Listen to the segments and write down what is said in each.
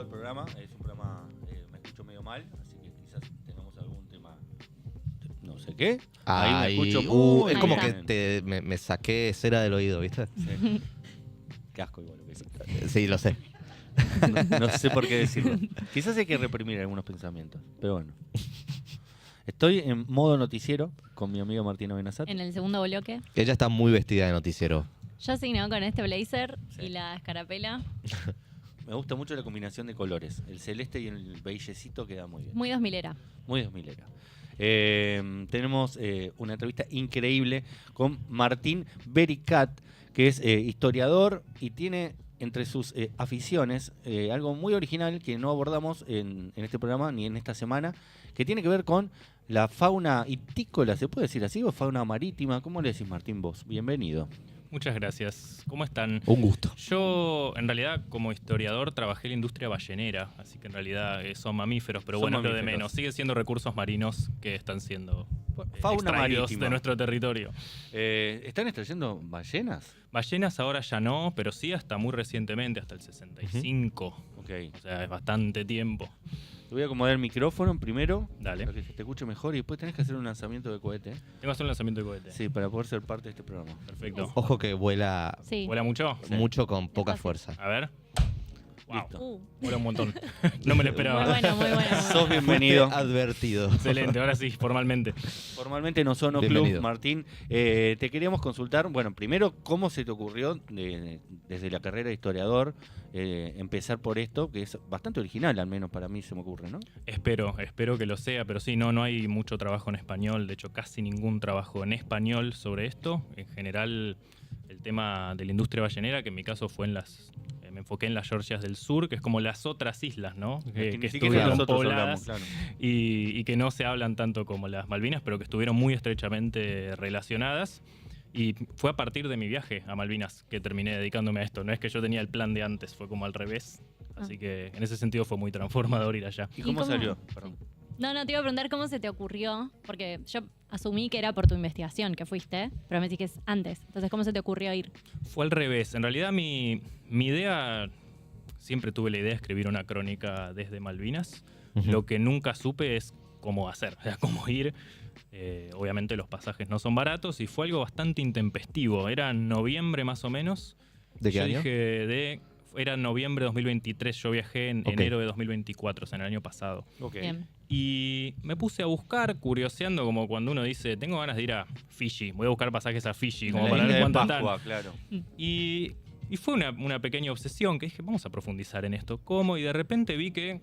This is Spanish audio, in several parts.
el programa. Es un programa, me escucho medio mal, así que quizás tengamos algún tema. No sé qué. Ahí me escucho muy es como bien. que me saqué cera del oído, ¿viste? Sí. Qué asco igual lo que sí. Sí, lo sé. No sé por qué decirlo. Quizás hay que reprimir algunos pensamientos, pero bueno. Estoy en modo noticiero con mi amigo Martina Benazat. En el segundo bloque. Ella está muy vestida de noticiero. Yo sí, ¿no? Con este blazer Sí. y la escarapela. Me gusta mucho la combinación de colores. El celeste y el beilecito queda muy bien. Muy 2000era. Muy 2000era. Tenemos una entrevista increíble con Martín Bericat, que es historiador y tiene entre sus aficiones algo muy original que no abordamos en este programa ni en esta semana, que tiene que ver con la fauna itícola, ¿se puede decir así? ¿O fauna marítima? ¿Cómo le decís, Martín, vos? Bienvenido. Muchas gracias. ¿Cómo están? Un gusto. Yo, en realidad, como historiador, trabajé en la industria ballenera, así que en realidad son mamíferos, pero Son bueno, es lo de mamíferos. menos. Siguen siendo recursos marinos que están siendo Fauna extraídos marítima. de nuestro territorio. ¿Están extrayendo ballenas? Ballenas ahora ya no, pero sí hasta muy recientemente, hasta el 65. Ok. O sea, es bastante tiempo. Te voy a acomodar el micrófono primero, Dale. para que se te escuche mejor, y después tenés que hacer un lanzamiento de cohete. Tengo que hacer un lanzamiento de cohete. Sí, para poder ser parte de este programa. Perfecto. Ojo que vuela Sí. ¿Vuela mucho? Sí. mucho con poca fácil. fuerza. A ver. Wow. Listo. Vuela un montón. No me lo Muy esperaba. bueno, muy bueno. Sos bienvenido. Advertido. Excelente, ahora sí, formalmente. Formalmente no Sono Club, Bienvenido. Martín. Te queríamos consultar, bueno, primero, ¿cómo se te ocurrió desde la carrera de historiador empezar por esto, que es bastante original, al menos para mí se me ocurre, ¿no? Espero que lo sea, pero sí, no hay mucho trabajo en español, de hecho casi ningún trabajo en español sobre esto. En general, el tema de la industria ballenera, que en mi caso fue me enfoqué en las Georgias del Sur, que es como las otras islas, ¿no? Que ni siquiera estuvieron nosotros pobladas hablamos, claro. y que no se hablan tanto como las Malvinas, pero que estuvieron muy estrechamente relacionadas. Y fue a partir de mi viaje a Malvinas que terminé dedicándome a esto. No es que yo tenía el plan de antes, fue como al revés. Así que en ese sentido fue muy transformador ir allá. ¿Y cómo salió? Perdón. No, te iba a preguntar cómo se te ocurrió, porque yo asumí que era por tu investigación que fuiste, pero me decís que es antes. Entonces, ¿cómo se te ocurrió ir? Fue al revés. En realidad mi idea, siempre tuve la idea de escribir una crónica desde Malvinas. Ujú. Lo que nunca supe es cómo hacer, o sea, cómo ir. Obviamente los pasajes no son baratos y fue algo bastante intempestivo. Era en noviembre más o menos. ¿De qué Yo año? era noviembre de 2023, yo viajé en Ok. enero de 2024, o sea, en el año pasado. Ok. Bien. Y me puse a buscar, curioseando, como cuando uno dice, tengo ganas de ir a Fiji, voy a buscar pasajes a Fiji, como La para isla ver de cuánto Pascua, están. claro. Y fue una pequeña obsesión que dije, vamos a profundizar en esto. ¿Cómo? Y de repente vi que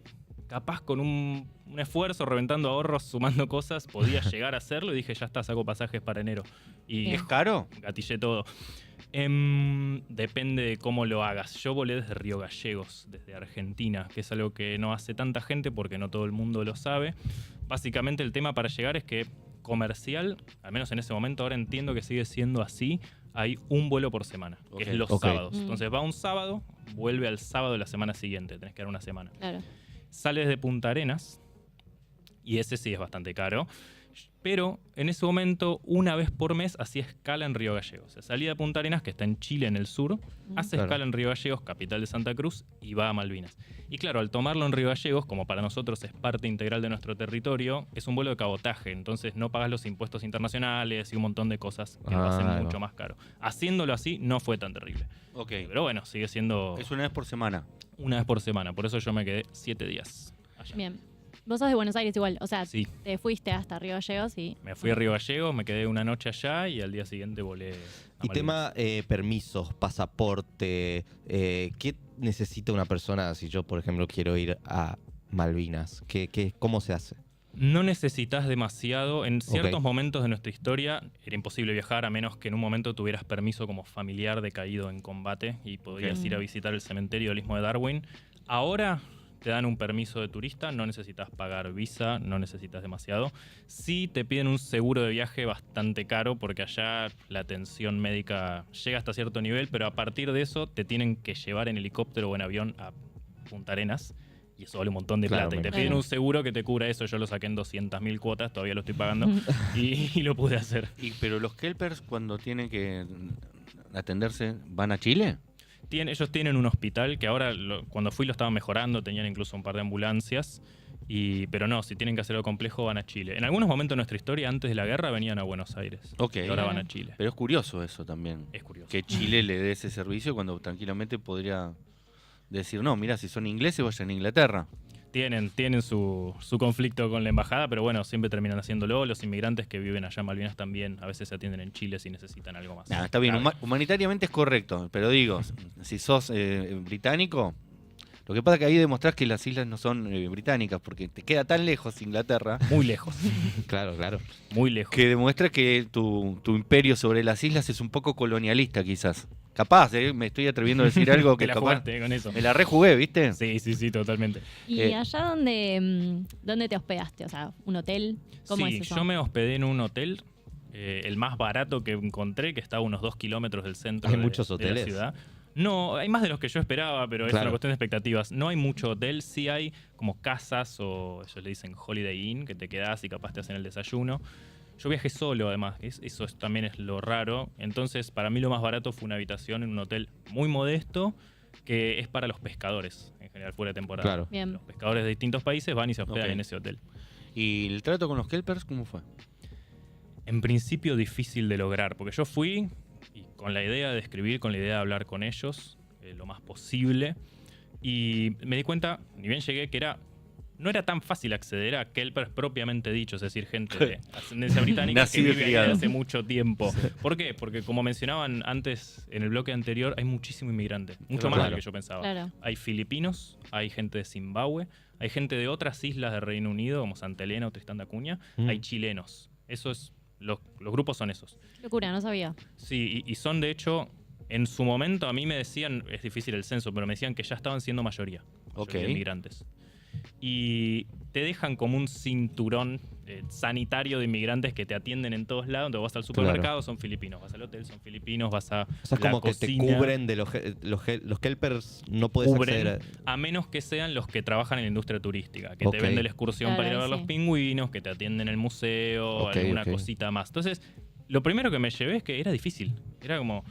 capaz con un esfuerzo, reventando ahorros, sumando cosas, podía llegar a hacerlo y dije, ya está, saco pasajes para enero. Y Bien. ¿Es caro? gatillé todo. Depende de cómo lo hagas. Yo volé desde Río Gallegos, desde Argentina, que es algo que no hace tanta gente porque no todo el mundo lo sabe. Básicamente el tema para llegar es que comercial, al menos en ese momento, ahora entiendo que sigue siendo así, hay un vuelo por semana, que Ok. es los Ok. sábados. Mm. Entonces va un sábado, vuelve al sábado de la semana siguiente, tenés que dar una semana. Claro. Sale desde Punta Arenas, y ese sí es bastante caro, pero en ese momento, una vez por mes, hacía escala en Río Gallegos. O sea, salía de Punta Arenas, que está en Chile, en el sur, hace Claro. escala en Río Gallegos, capital de Santa Cruz, y va a Malvinas. Y claro, al tomarlo en Río Gallegos, como para nosotros es parte integral de nuestro territorio, es un vuelo de cabotaje, entonces no pagas los impuestos internacionales y un montón de cosas que lo hacen Claro. mucho más caro. Haciéndolo así no fue tan terrible. Ok. Pero bueno, sigue siendo Es una vez por semana. una vez por semana, por eso yo me quedé 7 días allá. Bien. Vos sos de Buenos Aires igual, o sea, Sí. te fuiste hasta Río Gallegos y... Me fui a Río Gallegos, me quedé una noche allá y al día siguiente volé a Y Malvinas. tema permisos, pasaporte, ¿qué necesita una persona si yo, por ejemplo, quiero ir a Malvinas? ¿Cómo se hace? No necesitas demasiado. En ciertos Ok. momentos de nuestra historia era imposible viajar a menos que en un momento tuvieras permiso como familiar de caído en combate y podías Ok. ir a visitar el cementerio del Istmo de Darwin. Ahora te dan un permiso de turista, no necesitas pagar visa, no necesitas demasiado. Sí te piden un seguro de viaje bastante caro porque allá la atención médica llega hasta cierto nivel, pero a partir de eso te tienen que llevar en helicóptero o en avión a Punta Arenas. Y eso vale un montón de Claro, plata. Y me te imagino. piden un seguro que te cubra eso. Yo lo saqué en 200.000 cuotas, todavía lo estoy pagando. y lo pude hacer. Pero los kelpers, cuando tienen que atenderse, ¿van a Chile? ellos tienen un hospital que ahora, cuando fui lo estaban mejorando, tenían incluso un par de ambulancias. Pero no, si tienen que hacer algo complejo, van a Chile. En algunos momentos de nuestra historia, antes de la guerra, venían a Buenos Aires. Ok. Y ahora van a Chile. Pero es curioso eso también. Es curioso. Que Chile le dé ese servicio cuando tranquilamente podría decir, no, mira, si son ingleses, vayan a Inglaterra. Tienen su conflicto con la embajada, pero bueno, siempre terminan haciéndolo. Los inmigrantes que viven allá en Malvinas también a veces se atienden en Chile si necesitan algo más. Nah, está bien, humanitariamente es correcto, pero digo, si sos británico, lo que pasa es que ahí demostrás que las islas no son británicas, porque te queda tan lejos Inglaterra, Muy lejos, Claro, claro. muy lejos. que demuestra que tu imperio sobre las islas es un poco colonialista quizás. Capaz, me estoy atreviendo a decir algo Te que la capaz jugaste con eso. me la rejugué, ¿viste? Sí, totalmente. ¿Y allá dónde te hospedaste? O sea, ¿un hotel? ¿Cómo Sí, es eso? yo me hospedé en un hotel, el más barato que encontré, que está a unos 2 kilómetros del centro ¿Hay de, muchos de la hoteles? ciudad. No, hay más de los que yo esperaba, pero es Claro. una cuestión de expectativas. No hay mucho hotel, sí hay como casas o ellos le dicen Holiday Inn, que te quedás y capaz te hacen el desayuno. Yo viajé solo, además, también es lo raro. Entonces, para mí lo más barato fue una habitación en un hotel muy modesto, que es para los pescadores, en general, fuera de temporada. Claro. Bien. Los pescadores de distintos países van y se hospedan Ok. en ese hotel. ¿Y el trato con los kelpers cómo fue? En principio difícil de lograr, porque yo fui y con la idea de escribir, con la idea de hablar con ellos lo más posible, y me di cuenta, ni bien llegué, que no era tan fácil acceder a kelpers propiamente dicho, es decir, gente de ascendencia británica que Nacido y vive ahí criado. hace mucho tiempo. ¿Por qué? Porque como mencionaban antes en el bloque anterior, hay muchísimo inmigrante, mucho más de Claro. lo que yo pensaba. Claro. Hay filipinos, hay gente de Zimbabue, hay gente de otras islas del Reino Unido, como Santa Elena o Tristán da Cunha, hay chilenos. Eso es, los grupos son esos. Qué locura, no sabía. Sí, y son de hecho, en su momento a mí me decían, es difícil el censo, pero me decían que ya estaban siendo mayoría Ok. de inmigrantes. Y te dejan como un cinturón sanitario de inmigrantes que te atienden en todos lados. Entonces vas al supermercado, son filipinos. Vas al hotel, son filipinos. Vas a O sea, es la como que cocina. te cubren de los kelpers, no puedes Cubren, acceder a menos que sean los que trabajan en la industria turística, que Ok. te venden la excursión Claro, para ir a ver ahí los sí. pingüinos, que te atienden en el museo, Ok, alguna ok. cosita más. Entonces, lo primero que me llevé es que era difícil. Era como,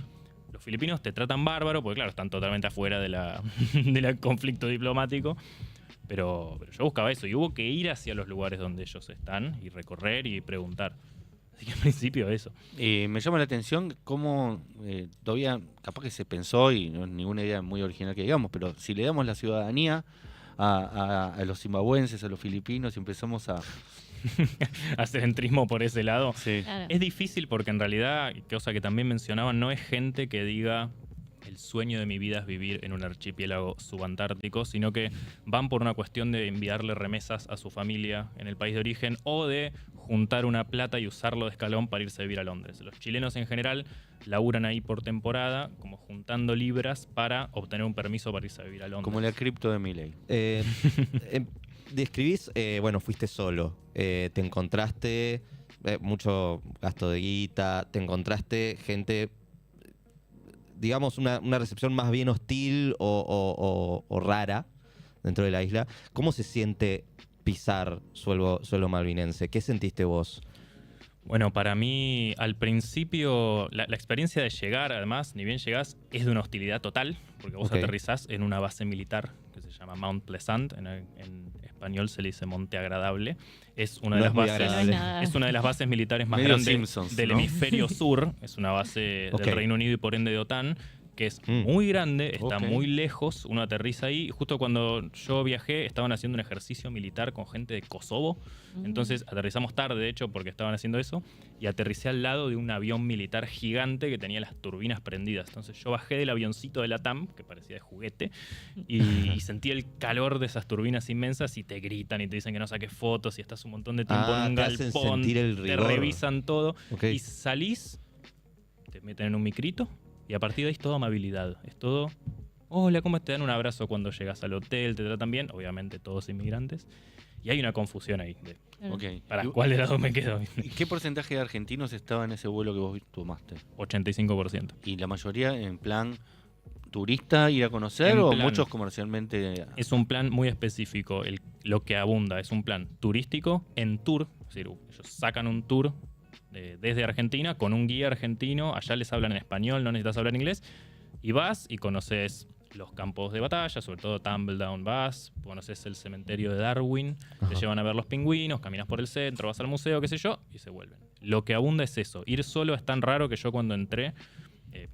los filipinos te tratan bárbaro, porque claro, están totalmente afuera de la, del conflicto diplomático. Pero yo buscaba eso y hubo que ir hacia los lugares donde ellos están y recorrer y preguntar. Así que al principio eso. Me llama la atención cómo todavía, capaz que se pensó, y no es ninguna idea muy original que digamos, pero si le damos la ciudadanía a los zimbabuenses, a los filipinos, y empezamos a... Hacer entrismo por ese lado. Sí. Claro. Es difícil porque en realidad, cosa que también mencionaban, no es gente que diga el sueño de mi vida es vivir en un archipiélago subantártico, sino que van por una cuestión de enviarle remesas a su familia en el país de origen o de juntar una plata y usarlo de escalón para irse a vivir a Londres. Los chilenos en general laburan ahí por temporada, como juntando libras para obtener un permiso para irse a vivir a Londres. Como la cripto de Milei. Describís, bueno, fuiste solo, te encontraste mucho gasto de guita, te encontraste gente, digamos, una recepción más bien hostil o rara dentro de la isla. ¿Cómo se siente pisar suelo malvinense? ¿Qué sentiste vos? Bueno, para mí, al principio, la experiencia de llegar, además, ni bien llegás, es de una hostilidad total, porque vos Ok. aterrizás en una base militar que se llama Mount Pleasant, en español se le dice Monte Agradable. Es una de No las es muy bases. agradable. Nada. Es una de las bases militares más Medio grandes Simpsons, del ¿no? hemisferio sur. Es una base Ok. del Reino Unido y por ende de OTAN, que es Mm. muy grande, está Ok. muy lejos. Uno aterriza ahí. Y justo cuando yo viajé, estaban haciendo un ejercicio militar con gente de Kosovo. Entonces aterrizamos tarde, de hecho, porque estaban haciendo eso. Y aterricé al lado de un avión militar gigante que tenía las turbinas prendidas. Entonces yo bajé del avioncito de la TAM, que parecía de juguete, y sentí el calor de esas turbinas inmensas y te gritan y te dicen que no saques fotos y estás un montón de tiempo en un te hacen galpón, sentir el te rigor. revisan todo Ok. y salís, te meten en un micrito y a partir de ahí es todo amabilidad, es todo, hola, ¿cómo te dan un abrazo cuando llegas al hotel? Te tratan bien, obviamente todos inmigrantes, y hay una confusión ahí de Claro. Ok. ¿para ¿Y- cuál lado me quedo? ¿Y qué porcentaje de argentinos estaba en ese vuelo que vos tomaste? 85%. ¿Y la mayoría en plan turista, ir a conocer, En o plan. muchos comercialmente? Es un plan muy específico, lo que abunda es un plan turístico en tour, es decir, ellos sacan un tour desde Argentina con un guía argentino, allá les hablan en español, no necesitas hablar inglés, Y vas y conoces los campos de batalla, sobre todo Tumbledown vas, conoces el cementerio de Darwin, Ajá. te llevan a ver los pingüinos, caminas por el centro, vas al museo, qué sé yo, y se vuelven. Lo que abunda es eso. Ir solo es tan raro que yo cuando entré,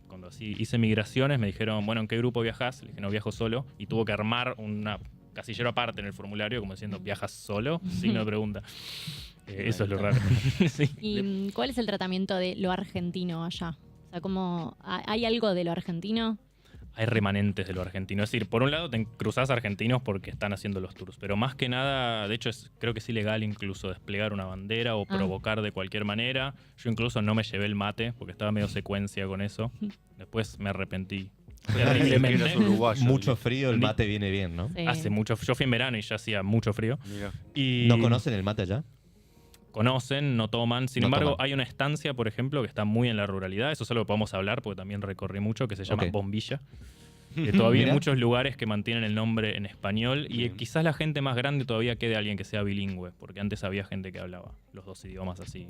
cuando así hice migraciones, me dijeron, bueno, ¿en qué grupo viajás? Le dije, no, viajo solo, y tuvo que armar una casillero aparte en el formulario, como diciendo, ¿viajas solo? Signo de pregunta. Eso es lo raro. Sí. ¿Y cuál es el tratamiento de lo argentino allá? O sea, ¿hay algo de lo argentino? Hay remanentes de lo argentino. Es decir, por un lado te cruzás argentinos porque están haciendo los tours, pero más que nada, de hecho creo que es ilegal incluso desplegar una bandera o provocar de cualquier manera. Yo incluso no me llevé el mate porque estaba medio secuencia con eso. Después me arrepentí terriblemente. Eras uruguayo, Mucho frío, el mate viene bien, ¿no? Sí. Hace mucho, yo fui en verano y ya hacía mucho frío. Mira. Y ¿No conocen el mate allá? conocen, no toman. Sin No embargo, toman. hay una estancia, por ejemplo, que está muy en la ruralidad. Eso es algo que podemos hablar porque también recorrí mucho, que se llama Ok. Bombilla. Todavía hay Mira. muchos lugares que mantienen el nombre en español y Bien. quizás la gente más grande todavía quede alguien que sea bilingüe, porque antes había gente que hablaba los dos idiomas así.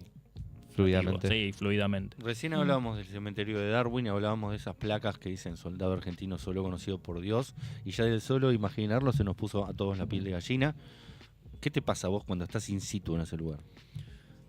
Fluidamente. Sí, fluidamente. Recién hablábamos del cementerio de Darwin, hablábamos de esas placas que dicen soldado argentino solo conocido por Dios, y ya del solo imaginarlo se nos puso a todos la piel de gallina. ¿Qué te pasa a vos cuando estás in situ en ese lugar?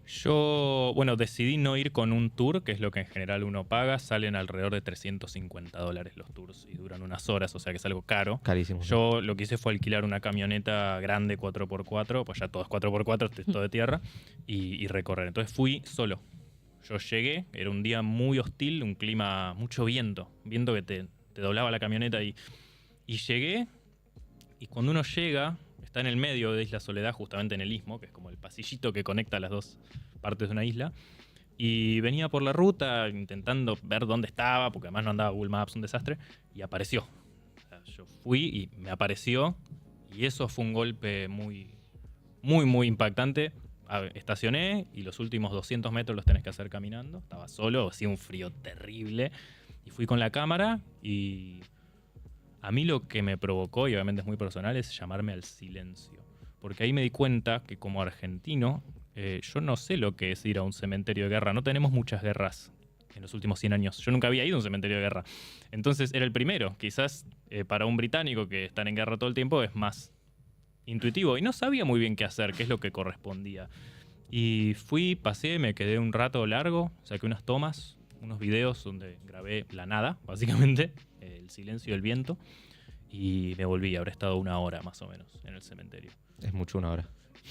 Yo, bueno, decidí no ir con un tour, que es lo que en general uno paga. Salen alrededor de $350 los tours y duran unas horas, o sea que es algo caro. Carísimo. Yo lo que hice fue alquilar una camioneta grande 4x4, pues ya todo es 4x4, todo de tierra, y recorrer. Entonces fui solo. Yo llegué, era un día muy hostil, un clima, mucho viento que te doblaba la camioneta y llegué, y cuando uno llega, está en el medio de Isla Soledad, justamente en el istmo, que es como el pasillito que conecta las dos partes de una isla, y venía por la ruta intentando ver dónde estaba, porque además no andaba Google Maps, un desastre, y apareció. O sea, yo fui y me apareció, y eso fue un golpe muy, muy, muy impactante. Estacioné y los últimos 200 metros los tenés que hacer caminando. Estaba solo, hacía un frío terrible, y fui con la cámara y... A mí lo que me provocó, y obviamente es muy personal, es llamarme al silencio. Porque ahí me di cuenta que como argentino, yo no sé lo que es ir a un cementerio de guerra. No tenemos muchas guerras en los últimos 100 años. Yo nunca había ido a un cementerio de guerra. Entonces era el primero. Quizás para un británico que está en guerra todo el tiempo es más intuitivo. Y no sabía muy bien qué hacer, qué es lo que correspondía. Y fui, pasé, me quedé un rato largo, saqué unas tomas, unos videos donde grabé la nada, básicamente, el silencio y el viento, y me volví. Habré estado 1 hora más o menos en el cementerio. Es mucho 1 hora.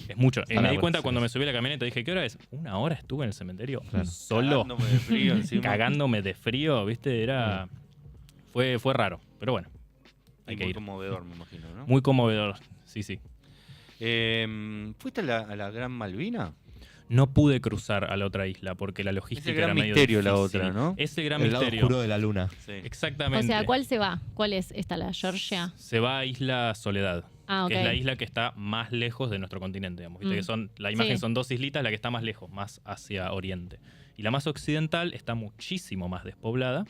Es mucho. Me di Palabras, cuenta sí. cuando me subí a la camioneta, dije, ¿qué hora es? 1 hora estuve en el cementerio, Claro. solo, Cagándome de frío encima. cagándome de frío, ¿viste? Era... Fue raro, pero bueno, hay Y que muy ir. conmovedor, me imagino, ¿no? Muy conmovedor, sí. ¿Fuiste a la Gran Malvina? No pude cruzar a la otra isla porque la logística Es el gran era medio misterio la difícil. otra, ¿no? Es el gran El lado misterio. oscuro de la luna. Sí. Exactamente. O sea, ¿cuál se va? ¿Cuál es esta, la Georgia? Se va a Isla Soledad, Ah, ok. que es la isla que está más lejos de nuestro continente. Digamos. Viste que son, la imagen Sí. son 2 islitas, la que está más lejos, más hacia oriente. Y la más occidental está muchísimo más despoblada.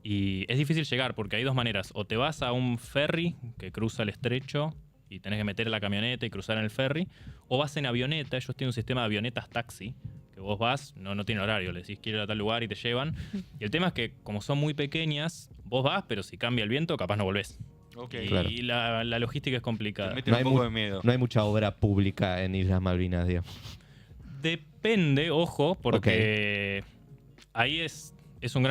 Y es difícil llegar porque hay 2 maneras. O te vas a un ferry que cruza el estrecho y tenés que meter la camioneta y cruzar en el ferry. O vas en avioneta. Ellos tienen un sistema de avionetas taxi. Que vos vas, no tiene horario. Le decís quiero ir a tal lugar y te llevan. Y el tema es que como son muy pequeñas, vos vas, pero si cambia el viento, capaz no volvés. Ok. Y Claro. la logística es Te complicada. meten No un hay poco mu- de miedo. No hay mucha obra pública en Islas Malvinas, digamos. Depende, ojo, porque ahí es un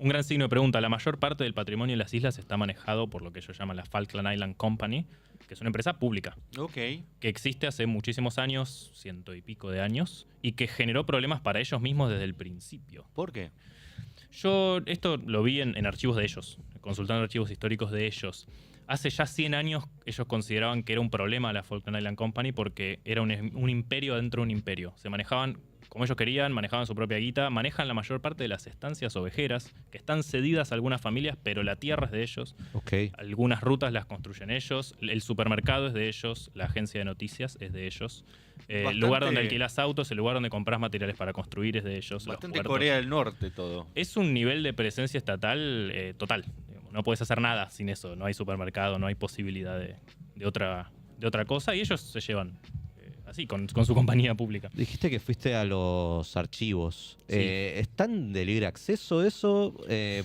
gran signo de pregunta. La mayor parte del patrimonio de las islas está manejado por lo que ellos llaman la Falkland Island Company, que es una empresa pública, Ok. que existe hace muchísimos años, 100 y pico de años, y que generó problemas para ellos mismos desde el principio. ¿Por qué? Yo esto lo vi en archivos de ellos, consultando archivos históricos de ellos. Hace ya 100 años ellos consideraban que era un problema la Falkland Island Company porque era un imperio dentro de un imperio. Se manejaban como ellos querían, manejaban su propia guita, manejan la mayor parte de las estancias ovejeras, que están cedidas a algunas familias, pero la tierra es de ellos. Ok. Algunas rutas las construyen ellos, el supermercado es de ellos, la agencia de noticias es de ellos, el Bastante- lugar donde alquilas autos, el lugar donde compras materiales para construir es de ellos. los Bastante puertos. Corea del Norte todo. Es un nivel de presencia estatal total. Digamos. No puedes hacer nada sin eso. No hay supermercado, no hay posibilidad de otra cosa. Y ellos se llevan así, con su compañía pública. Dijiste que fuiste a los archivos. Sí. ¿Están de libre acceso eso?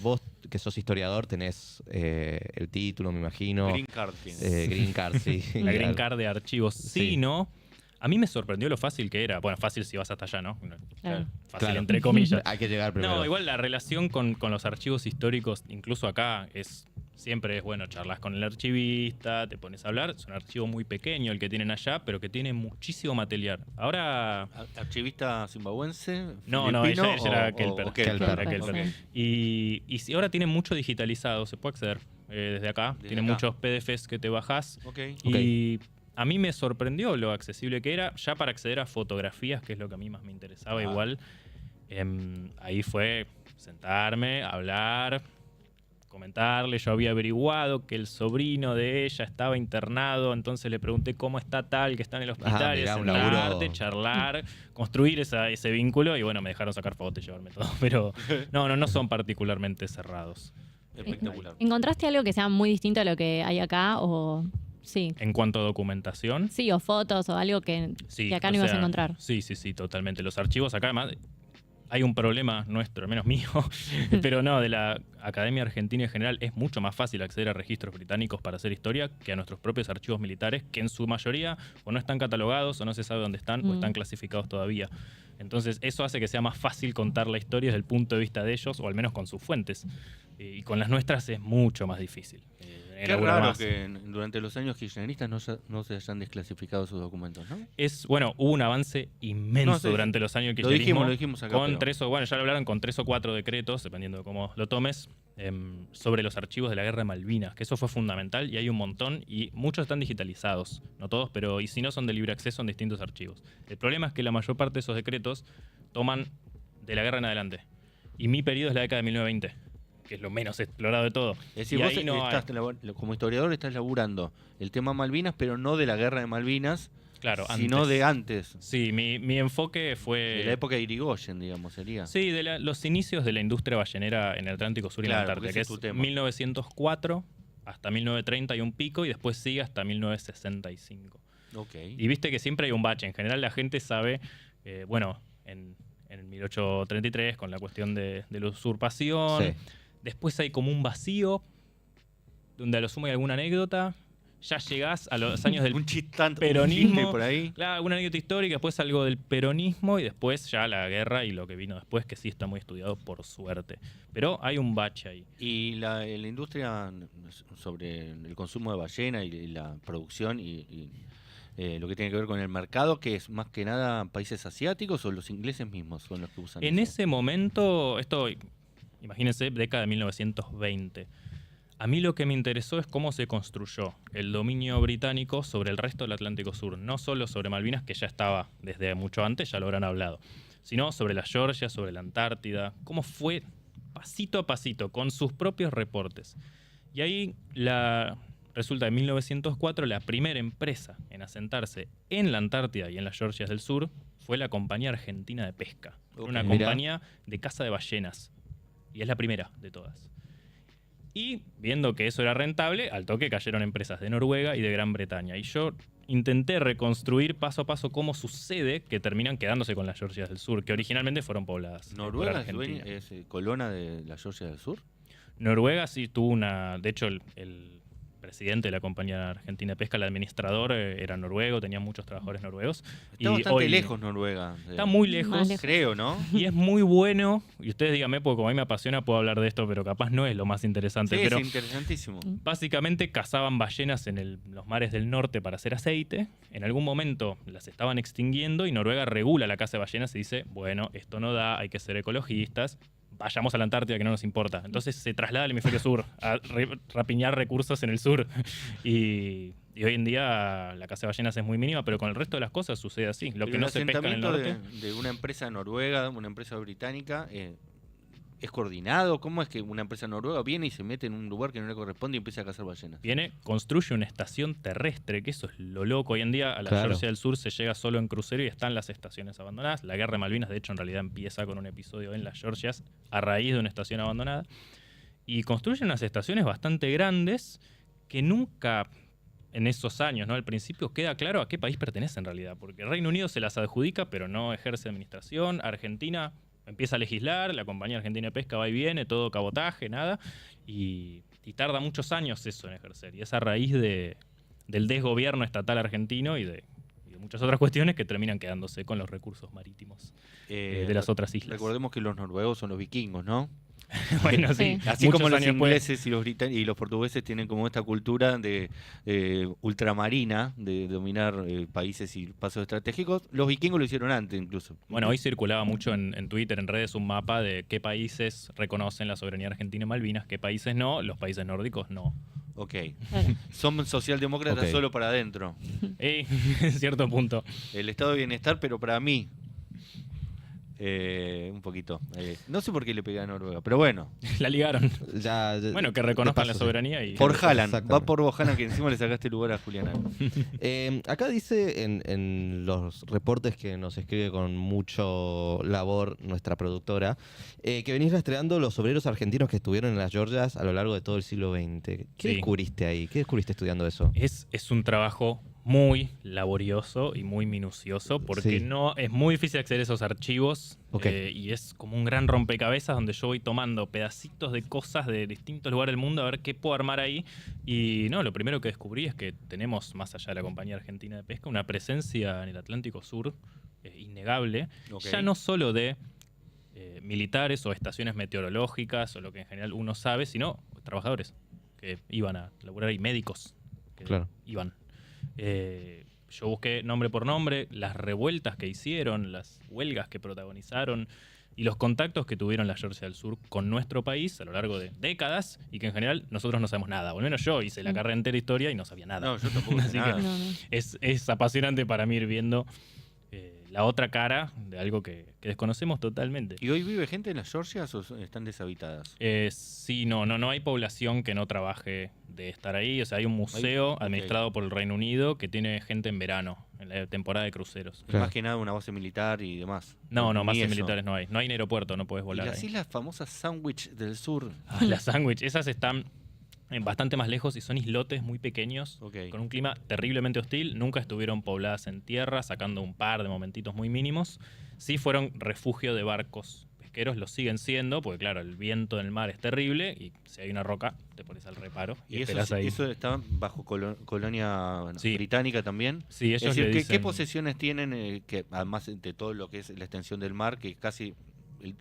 ¿Vos que sos historiador tenés el título, me imagino. Green Card tiene. Green Card, sí. La Green Card de archivos. Sí, Sí. ¿no? A mí me sorprendió lo fácil que era. Bueno, fácil si vas hasta allá, ¿no? Claro. Fácil Claro. entre comillas. Hay que llegar primero. No, igual la relación con los archivos históricos, incluso acá, siempre es bueno, charlas con el archivista, te pones a hablar. Es un archivo muy pequeño el que tienen allá, pero que tiene muchísimo material. Ahora... ¿Archivista zimbabuense? No, filipino ella era o Kelper. Kelper. Era Kelper. Ok. Y si ahora tiene mucho digitalizado, se puede acceder desde acá. Desde Tiene acá. muchos PDFs que te bajás. Ok. Y a mí me sorprendió lo accesible que era, ya para acceder a fotografías, que es lo que a mí más me interesaba igual. Ahí fue sentarme, hablar, comentarle. Yo había averiguado que el sobrino de ella estaba internado, entonces le pregunté cómo está tal, que está en el hospital, mirá, un sentarte, laburo. charlar, construir ese vínculo y bueno, me dejaron sacar fotos y llevarme todo. Pero no son particularmente cerrados. Espectacular. ¿Encontraste algo que sea muy distinto a lo que hay acá? O sí. En cuanto a documentación, Sí, o fotos o algo que acá no o ibas a sea, encontrar. Sí, totalmente. Los archivos acá, además, hay un problema nuestro, al menos mío, pero no, de la Academia Argentina en general, es mucho más fácil acceder a registros británicos para hacer historia que a nuestros propios archivos militares, que en su mayoría o no están catalogados o no se sabe dónde están o están clasificados todavía. Entonces eso hace que sea más fácil contar la historia desde el punto de vista de ellos, o al menos con sus fuentes. Y con las nuestras es mucho más difícil. Qué Elaborar raro más. que durante los años kirchneristas no se hayan desclasificado sus documentos, ¿no? Hubo un avance inmenso No, sí, durante los años que Lo dijimos acá. con pero- ya lo hablaron con 3 o 4 decretos, dependiendo de cómo lo tomes, sobre los archivos de la Guerra de Malvinas, que eso fue fundamental y hay un montón y muchos están digitalizados, no todos, pero y si no son de libre acceso en distintos archivos. El problema es que la mayor parte de esos decretos toman de la guerra en adelante y mi periodo es la década de 1920, que es lo menos explorado de todo. Es decir, Y vos ahí no hay- como historiador estás laburando el tema Malvinas, pero no de la guerra de Malvinas, claro, sino antes. de antes, Sí, mi enfoque fue... de la época de Irigoyen, digamos, sería. Sí, los inicios de la industria ballenera en el Atlántico Sur y en la Claro, Antártida, porque que ese es es tu tema. 1904 hasta 1930 y un pico, y después sigue hasta 1965. Ok. Y viste que siempre hay un bache. En general la gente sabe, en 1833 con la cuestión de la usurpación. Sí. Después hay como un vacío, donde a lo sumo hay alguna anécdota. Ya llegás a los años del un chistante peronismo. por ahí. Claro, alguna anécdota histórica, después algo del peronismo y después ya la guerra y lo que vino después, que sí está muy estudiado por suerte. Pero hay un bache ahí. Y la industria sobre el consumo de ballena y la producción y lo que tiene que ver con el mercado, que es más que nada países asiáticos o los ingleses mismos son los que usan En eso? ese momento, imagínense, década de 1920. A mí lo que me interesó es cómo se construyó el dominio británico sobre el resto del Atlántico Sur. No solo sobre Malvinas, que ya estaba desde mucho antes, ya lo habrán hablado, sino sobre la Georgia, sobre la Antártida. Cómo fue pasito a pasito, con sus propios reportes. Y ahí resulta en 1904 la primera empresa en asentarse en la Antártida y en las Georgias del Sur fue la Compañía Argentina de Pesca. Ok. Una Mirá. compañía de caza de ballenas. Y es la primera de todas. Y viendo que eso era rentable, al toque cayeron empresas de Noruega y de Gran Bretaña. Y yo intenté reconstruir paso a paso cómo sucede que terminan quedándose con las Georgias del Sur, que originalmente fueron pobladas por ¿Noruega Argentina. es colona de la Georgia del Sur? Noruega sí tuvo una... De hecho, el presidente de la Compañía Argentina de Pesca, el administrador, era noruego, tenía muchos trabajadores noruegos. Está bastante lejos Noruega. Está muy Más lejos. lejos. Creo, ¿no? Y es muy bueno, y ustedes díganme, porque como a mí me apasiona puedo hablar de esto, pero capaz no es lo más interesante. Sí, pero es interesantísimo. básicamente cazaban ballenas en los mares del norte para hacer aceite. En algún momento las estaban extinguiendo y Noruega regula la caza de ballenas y dice, bueno, esto no da, hay que ser ecologistas. Vayamos a la Antártida que no nos importa. Entonces se traslada al hemisferio sur a rapiñar recursos en el sur. Y hoy en día la caza de ballenas es muy mínima, pero con el resto de las cosas sucede así. Lo que no se pesca en el norte... de una empresa noruega, una empresa británica, ¿es coordinado? ¿Cómo es que una empresa noruega viene y se mete en un lugar que no le corresponde y empieza a cazar ballenas? Viene, construye una estación terrestre, que eso es lo loco. Hoy en día a la Claro. Georgia del Sur se llega solo en crucero y están las estaciones abandonadas. La Guerra de Malvinas, de hecho, en realidad empieza con un episodio en las Georgias a raíz de una estación abandonada. Y construyen unas estaciones bastante grandes que nunca en esos años, ¿no? Al principio queda claro a qué país pertenece en realidad, porque el Reino Unido se las adjudica pero no ejerce administración. Argentina empieza a legislar, la Compañía Argentina de Pesca va y viene, todo cabotaje, nada, y tarda muchos años eso en ejercer. Y es a raíz del desgobierno estatal argentino y de muchas otras cuestiones que terminan quedándose con los recursos marítimos de las otras islas. Recordemos que los noruegos son los vikingos, ¿no? Bueno, sí. Así Muchos como los años después. ingleses y los portugueses tienen como esta cultura de ultramarina, de dominar países y pasos estratégicos, los vikingos lo hicieron antes incluso. Bueno, hoy circulaba mucho en Twitter, en redes, un mapa de qué países reconocen la soberanía argentina en Malvinas, qué países no, los países nórdicos no. Ok. Claro. Son socialdemócratas Ok. solo para adentro. En cierto punto. El estado de bienestar, pero para mí. Un poquito. No sé por qué le pegué a Noruega, pero bueno. La ligaron. Ya, Bueno, que de reconozcan paso, la sí. soberanía y... Por Haaland. Exactamente. Va por vos, Haaland, que encima le sacaste lugar a Julián Álvarez. Acá dice en los reportes que nos escribe con mucho labor nuestra productora, que venís rastreando los obreros argentinos que estuvieron en las Georgias a lo largo de todo el siglo XX. ¿Qué Sí. descubriste ahí? ¿Qué descubriste estudiando eso? Es un trabajo muy laborioso y muy minucioso porque Sí. no es muy difícil acceder a esos archivos Ok. y es como un gran rompecabezas donde yo voy tomando pedacitos de cosas de distintos lugares del mundo a ver qué puedo armar ahí. Y no, lo primero que descubrí es que tenemos, más allá de la Compañía Argentina de Pesca, una presencia en el Atlántico Sur innegable, Ok. ya no solo de militares o estaciones meteorológicas o lo que en general uno sabe, sino trabajadores que iban a laburar y médicos que Claro. iban. Yo busqué nombre por nombre, las revueltas que hicieron, las huelgas que protagonizaron y los contactos que tuvieron la Georgia del Sur con nuestro país a lo largo de décadas y que en general nosotros no sabemos nada. O al menos yo hice la carrera entera de historia y no sabía nada. No, yo tampoco sé Así que nada. No, no. es apasionante para mí ir viendo la otra cara de algo que desconocemos totalmente. ¿Y hoy vive gente en las Georgias o están deshabitadas? Sí, no hay población que no trabaje de estar ahí. O sea, hay un museo Ok. administrado por el Reino Unido que tiene gente en verano, en la temporada de cruceros. Claro. Más que nada una base militar y demás. No, Ni más eso. militares no hay. No hay en aeropuerto, no puedes Y volar. las ahí. islas famosas Sandwich del Sur. Las sándwich, esas están bastante más lejos y son islotes muy pequeños, Ok. con un clima terriblemente hostil. Nunca estuvieron pobladas en tierra, sacando un par de momentitos muy mínimos. Sí fueron refugio de barcos pesqueros, lo siguen siendo, porque claro, el viento en el mar es terrible y si hay una roca, te pones al reparo y, Y eso, esperás ahí. eso está bajo colonia Sí. británica también. Sí, Es ellos decir, le ¿qué dicen... posesiones tienen, que además de todo lo que es la extensión del mar, que es casi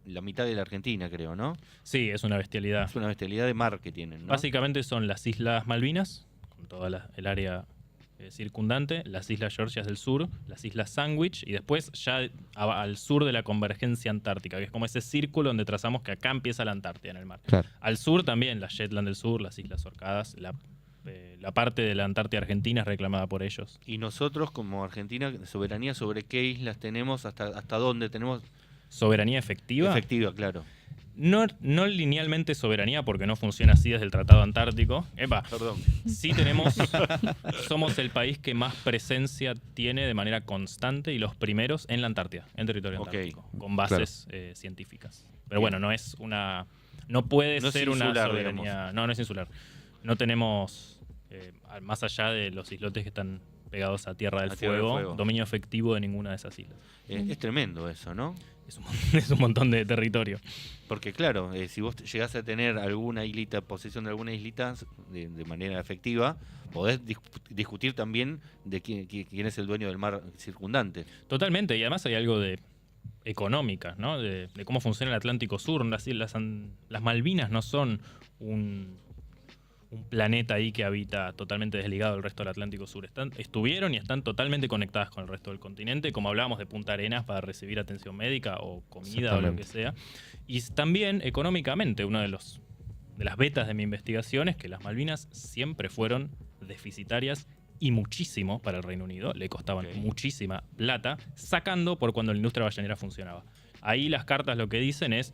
la mitad de la Argentina, creo, ¿no? Sí, es una bestialidad. Es una bestialidad de mar que tienen, ¿no? Básicamente son las Islas Malvinas, con toda el área circundante, las Islas Georgias del Sur, las Islas Sandwich y después ya al sur de la convergencia antártica, que es como ese círculo donde trazamos que acá empieza la Antártida en el mar. Claro. Al sur también las Shetland del Sur, las Islas Orcadas, la parte de la Antártida Argentina es reclamada por ellos. Y nosotros, como Argentina, soberanía sobre qué islas tenemos, hasta dónde tenemos ¿Soberanía efectiva? efectiva, claro. No linealmente soberanía porque no funciona así desde el Tratado Antártico. Epa, Perdón. sí somos el país que más presencia tiene de manera constante y los primeros en la Antártida, en territorio Ok. antártico, con bases científicas. Pero bueno, no puede No es ser una insular, soberanía. No es insular. No tenemos, más allá de los islotes que están pegados a Tierra del A Tierra del Fuego, Fuego. dominio efectivo de ninguna de esas islas. Es tremendo eso, ¿no? Es un montón de territorio. Porque claro, si vos llegás a tener alguna islita, posesión de alguna islita de manera efectiva, podés discutir también de quién es el dueño del mar circundante. Totalmente, y además hay algo de económica, ¿no? De cómo funciona el Atlántico Sur. Las Malvinas no son un planeta ahí que habita totalmente desligado del resto del Atlántico Sur. Estuvieron y están totalmente conectadas con el resto del continente, como hablábamos de Punta Arenas para recibir atención médica o comida o lo que sea. Y también económicamente, una de las vetas de mi investigación es que las Malvinas siempre fueron deficitarias y muchísimo para el Reino Unido, le costaban Ok. muchísima plata, sacando por cuando la industria ballenera funcionaba. Ahí las cartas lo que dicen es,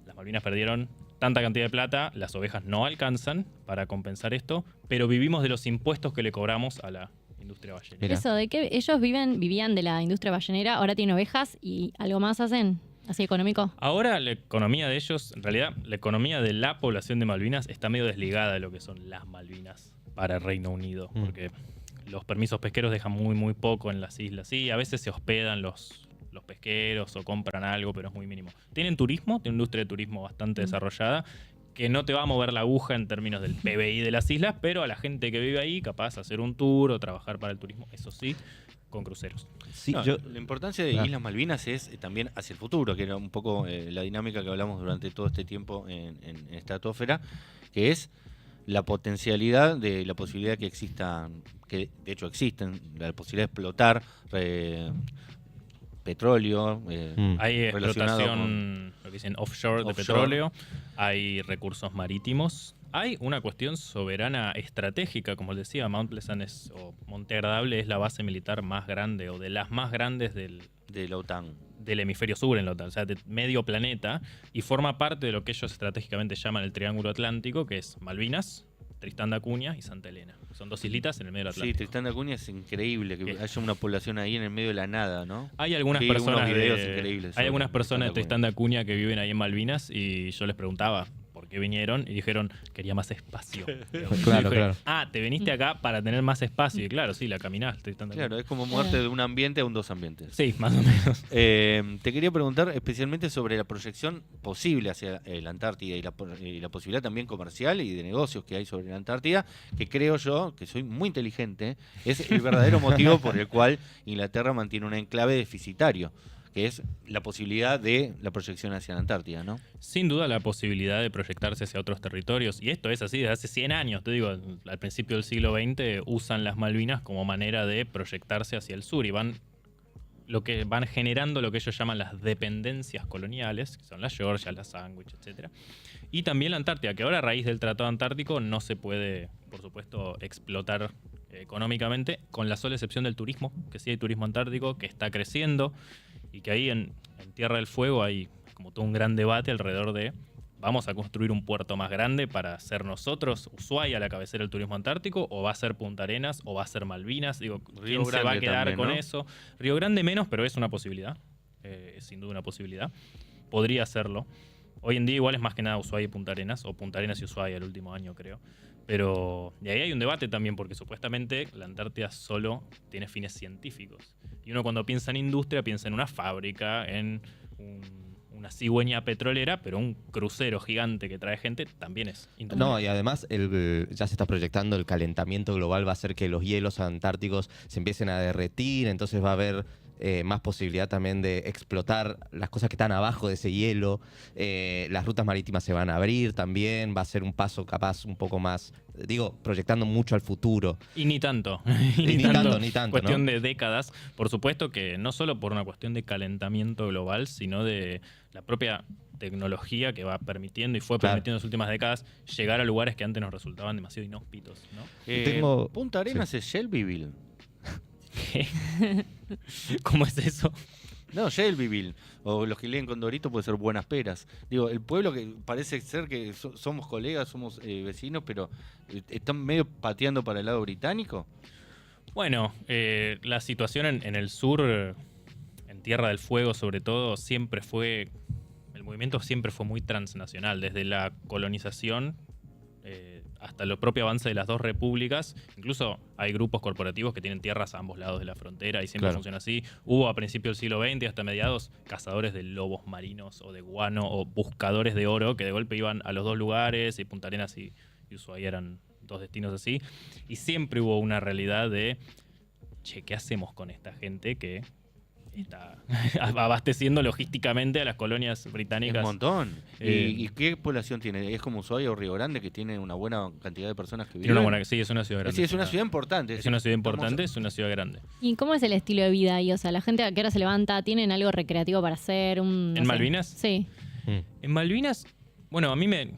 las Malvinas perdieron tanta cantidad de plata, las ovejas no alcanzan para compensar esto, pero vivimos de los impuestos que le cobramos a la industria ballenera. Mira. Eso, de que ellos vivían de la industria ballenera, ahora tienen ovejas y algo más hacen, así económico. Ahora la economía de ellos, en realidad la economía de la población de Malvinas está medio desligada de lo que son las Malvinas para el Reino Unido, porque los permisos pesqueros dejan muy poco en las islas. Sí, a veces se hospedan los los pesqueros o compran algo, pero es muy mínimo. Tienen turismo, tienen industria de turismo bastante desarrollada, que no te va a mover la aguja en términos del PBI de las islas, pero a la gente que vive ahí, capaz hacer un tour o trabajar para el turismo, eso sí, con cruceros. Sí, No, yo, la importancia de Islas Malvinas es también hacia el futuro, que era un poco la dinámica que hablamos durante todo este tiempo en Estratosfera, que es la potencialidad de la posibilidad que existan, que de hecho existen, la posibilidad de explotar petróleo. Hay relacionado explotación, lo que dicen offshore de Offshore. petróleo, hay recursos marítimos, hay una cuestión soberana estratégica, como les decía, Mount Pleasant o Monte Agradable es la base militar más grande o de las más grandes del de la OTAN. hemisferio sur en la OTAN, o sea, de medio planeta, y forma parte de lo que ellos estratégicamente llaman el Triángulo Atlántico, que es Malvinas, Tristán da Cunha y Santa Elena. Son dos islitas en el medio del Sí, Atlántico. Tristán da Cunha es increíble que ¿Qué? haya una población ahí en el medio de la nada, ¿no? Hay algunas Vi personas unos videos increíbles hay sobre algunas personas de Tristán da Tristán da Cunha que viven ahí en Malvinas y yo les preguntaba por qué vinieron y dijeron quería más espacio. Digamos. Claro, Y dije, claro. te viniste acá para tener más espacio. Y claro, sí, la caminaste. Tristán da Cunha. Claro, es como muerte de un ambiente a un dos ambientes. Sí, más o menos. Te quería preguntar especialmente sobre la proyección posible hacia la Antártida y la posibilidad también comercial y de negocios que hay sobre la Antártida, que creo yo, que soy muy inteligente, es el verdadero motivo por el cual Inglaterra mantiene un enclave deficitario, que es la posibilidad de la proyección hacia la Antártida, ¿no? Sin duda la posibilidad de proyectarse hacia otros territorios. Y esto es así desde hace 100 años. Te digo, al principio del siglo XX usan las Malvinas como manera de proyectarse hacia el sur y van generando lo que ellos llaman las dependencias coloniales, que son las Georgias, las Sandwich, etc. Y también la Antártida, que ahora a raíz del Tratado Antártico no se puede, por supuesto, explotar económicamente, con la sola excepción del turismo, que sí hay turismo antártico, que está creciendo, y que ahí en Tierra del Fuego hay como todo un gran debate alrededor de ¿vamos a construir un puerto más grande para ser nosotros, Ushuaia, la cabecera del turismo antártico? ¿O va a ser Punta Arenas? ¿O va a ser Malvinas? Digo, Río ¿quién se va a Grande quedar también, con ¿no? eso? Río Grande menos, pero es una posibilidad. Es sin duda una posibilidad. Podría serlo. Hoy en día igual es más que nada Ushuaia y Punta Arenas, o Punta Arenas y Ushuaia el último año, creo. Pero de ahí hay un debate también, porque supuestamente la Antártida solo tiene fines científicos. Y uno cuando piensa en industria, piensa en una fábrica, en una cigüeña petrolera, pero un crucero gigante que trae gente también es industria. No, y además ya se está proyectando el calentamiento global, va a hacer que los hielos antárticos se empiecen a derretir, entonces va a haber más posibilidad también de explotar las cosas que están abajo de ese hielo. Las rutas marítimas se van a abrir también, va a ser un paso capaz un poco más, digo, proyectando mucho al futuro. Y ni tanto. Ni tanto, ni tanto, Cuestión ¿no? de décadas. Por supuesto que no solo por una cuestión de calentamiento global, sino de la propia tecnología que va permitiendo y fue Claro. permitiendo en las últimas décadas llegar a lugares que antes nos resultaban demasiado inhóspitos, ¿no? Punta Arenas es Shelbyville. ¿Qué? ¿Cómo es eso? No, Shelbyville. O los que leen Condorito puede ser Buenas Peras. Digo, el pueblo que parece ser que somos colegas, somos vecinos, pero están medio pateando para el lado británico. Bueno, la situación en el sur, en Tierra del Fuego sobre todo, el movimiento siempre fue muy transnacional, desde la colonización hasta el propio avance de las dos repúblicas. Incluso hay grupos corporativos que tienen tierras a ambos lados de la frontera y siempre Claro. funciona así. Hubo a principios del siglo XX hasta mediados cazadores de lobos marinos o de guano o buscadores de oro que de golpe iban a los dos lugares, y Punta Arenas y Ushuaia eran dos destinos así. Y siempre hubo una realidad de, che, ¿qué hacemos con esta gente que está abasteciendo logísticamente a las colonias Es británicas? un montón. Eh, ¿Y qué población tiene? ¿Es como Ushuaia o Río Grande, que tiene una buena cantidad de personas que Tiene viven? una buena, sí, es una ciudad grande. Sí, es una ciudad importante. Es una ciudad importante, Estamos- es una ciudad grande. ¿Y cómo es el estilo de vida ahí? O sea, la gente a qué hora se levanta, ¿tienen algo recreativo para hacer? No ¿En sé. Malvinas? Sí. En Malvinas, bueno, a mí me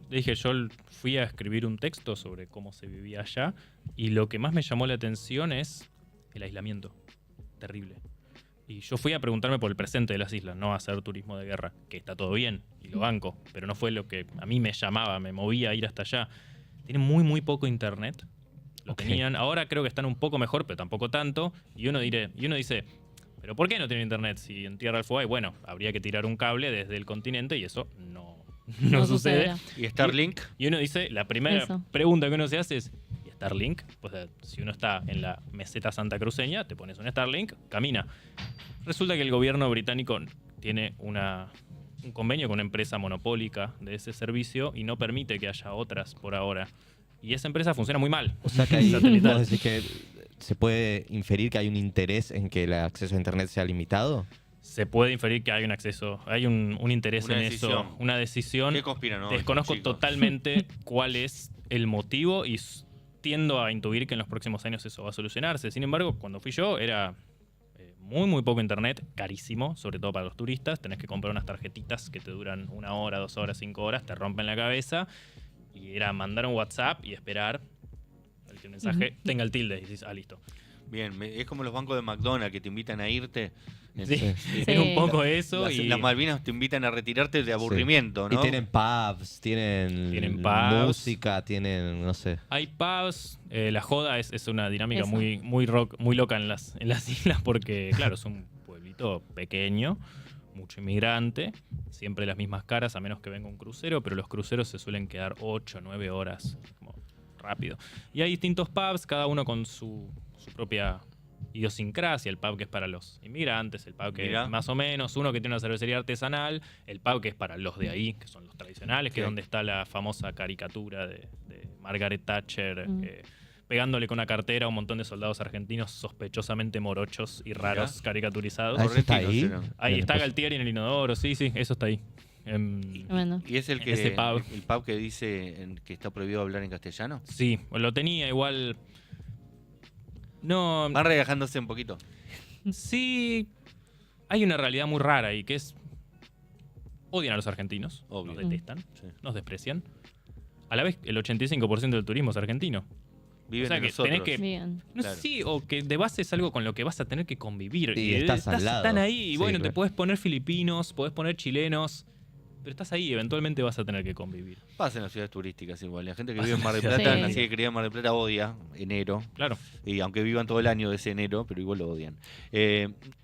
dije, yo fui a escribir un texto sobre cómo se vivía allá y lo que más me llamó la atención es el aislamiento. Terrible. Y yo fui a preguntarme por el presente de las islas, no a hacer turismo de guerra, que está todo bien y lo banco, pero no fue lo que a mí me llamaba, me movía a ir hasta allá. Tienen muy, muy poco internet. Lo Ok. tenían, ahora creo que están un poco mejor, pero tampoco tanto. Y uno dice, ¿pero por qué no tienen internet? Si en Tierra del Fuego hay, bueno, habría que tirar un cable desde el continente y eso no sucede. sucederá. ¿Y Starlink? Y uno dice, la primera Eso. pregunta que uno se hace es, ¿y Starlink. Pues, si uno está en la meseta santacruceña, te pones un Starlink, camina. Resulta que el gobierno británico tiene un convenio con una empresa monopólica de ese servicio y no permite que haya otras por ahora. Y esa empresa funciona muy mal. O sea que ahí Satelital. vos decís que se puede inferir que hay un interés en que el acceso a internet sea limitado. Se puede inferir que hay un acceso, hay un interés Una en decisión. eso, una decisión. ¿Qué conspiran hoy, Desconozco chicos? totalmente cuál es el motivo y tiendo a intuir que en los próximos años eso va a solucionarse. Sin embargo, cuando fui yo era muy poco internet, carísimo, sobre todo para los turistas. Tenés que comprar unas tarjetitas que te duran 1 hora, 2 horas, 5 horas, te rompen la cabeza. Y era mandar un WhatsApp y esperar el que el mensaje tenga el tilde y dices, listo. Bien, es como los bancos de McDonald's que te invitan a irte. Sí, Sí. es un poco eso. Las Malvinas te invitan a retirarte de aburrimiento, ¿no? Y tienen pubs, tienen pubs. música, tienen, no sé. Hay pubs, la joda es una dinámica Eso. muy loca en las islas porque, claro, es un pueblito pequeño, mucho inmigrante, siempre las mismas caras a menos que venga un crucero, pero los cruceros se suelen quedar 8 o 9 horas, como rápido. Y hay distintos pubs, cada uno con su propia idiosincrasia, el pub que es para los inmigrantes, el pub que Mirá. más o menos, uno que tiene una cervecería artesanal, el pub que es para los de ahí, que son los tradicionales, que es Ok. donde está la famosa caricatura de Margaret Thatcher, Mm. pegándole con una cartera a un montón de soldados argentinos sospechosamente morochos y raros Mirá. caricaturizados. ¿Eso está Correntinos ahí? eran. Ahí Bien, está pues, Galtieri en el inodoro, sí, eso está ahí. Tremendo. ¿Y es el que Ese pub. el pub que dice que está prohibido hablar en castellano? Sí, lo tenía igual. No, Van relajándose un poquito. sí. Hay una realidad muy rara ahí, que es. Odian a los argentinos. Obvio. Nos detestan, Sí. nos desprecian. A la vez, el 85% del turismo es argentino. Viven O sea de que nosotros. tenés que- Bien. No Claro. sé si, o que de base es algo con lo que vas a tener que convivir. Y estás al lado. Están ahí, y Sí, bueno, te claro. puedes poner filipinos, podés poner chilenos, pero estás ahí, eventualmente vas a tener que convivir. Pasa en las ciudades turísticas igual. La gente que Pasa vive en Mar del en Plata, Sí. nacida y criada en Mar del Plata, odia enero. Claro. Y aunque vivan todo el año de ese enero, pero igual lo odian.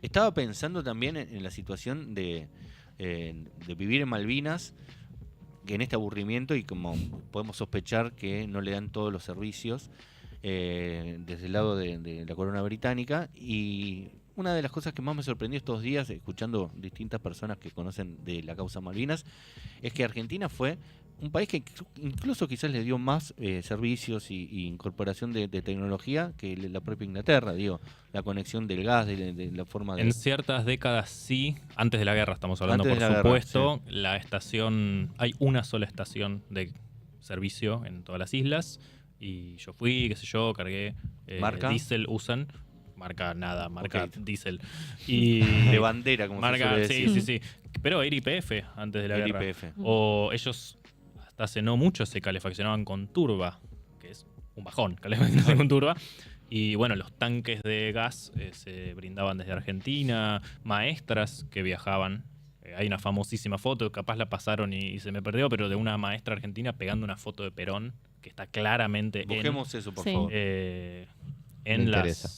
Estaba pensando también en la situación de vivir en Malvinas, que en este aburrimiento, y como podemos sospechar que no le dan todos los servicios desde el lado de la corona británica. Y una de las cosas que más me sorprendió estos días, escuchando distintas personas que conocen de la causa Malvinas, es que Argentina fue un país que incluso quizás le dio más servicios y incorporación de tecnología que la propia Inglaterra, digo, la conexión del gas, de la forma de... En ciertas décadas sí, antes de la guerra estamos hablando, Antes por de la guerra, supuesto. La estación, hay una sola estación de servicio en todas las islas. Y yo fui, qué sé yo, cargué. ¿Marca? Diesel usan. Marca nada, marca Ok. Diesel. Y de bandera, como se marca, suele sí, decir. sí. Pero era YPF antes de la El guerra. YPF. O ellos hasta hace no mucho se calefaccionaban con turba, que es un bajón, calefaccionarse con turba. Y bueno, los tanques de gas se brindaban desde Argentina, maestras que viajaban. Hay una famosísima foto, capaz la pasaron y se me perdió, pero de una maestra argentina pegando una foto de Perón, que está claramente Busquemos eso, por Sí. favor. en Me interesa.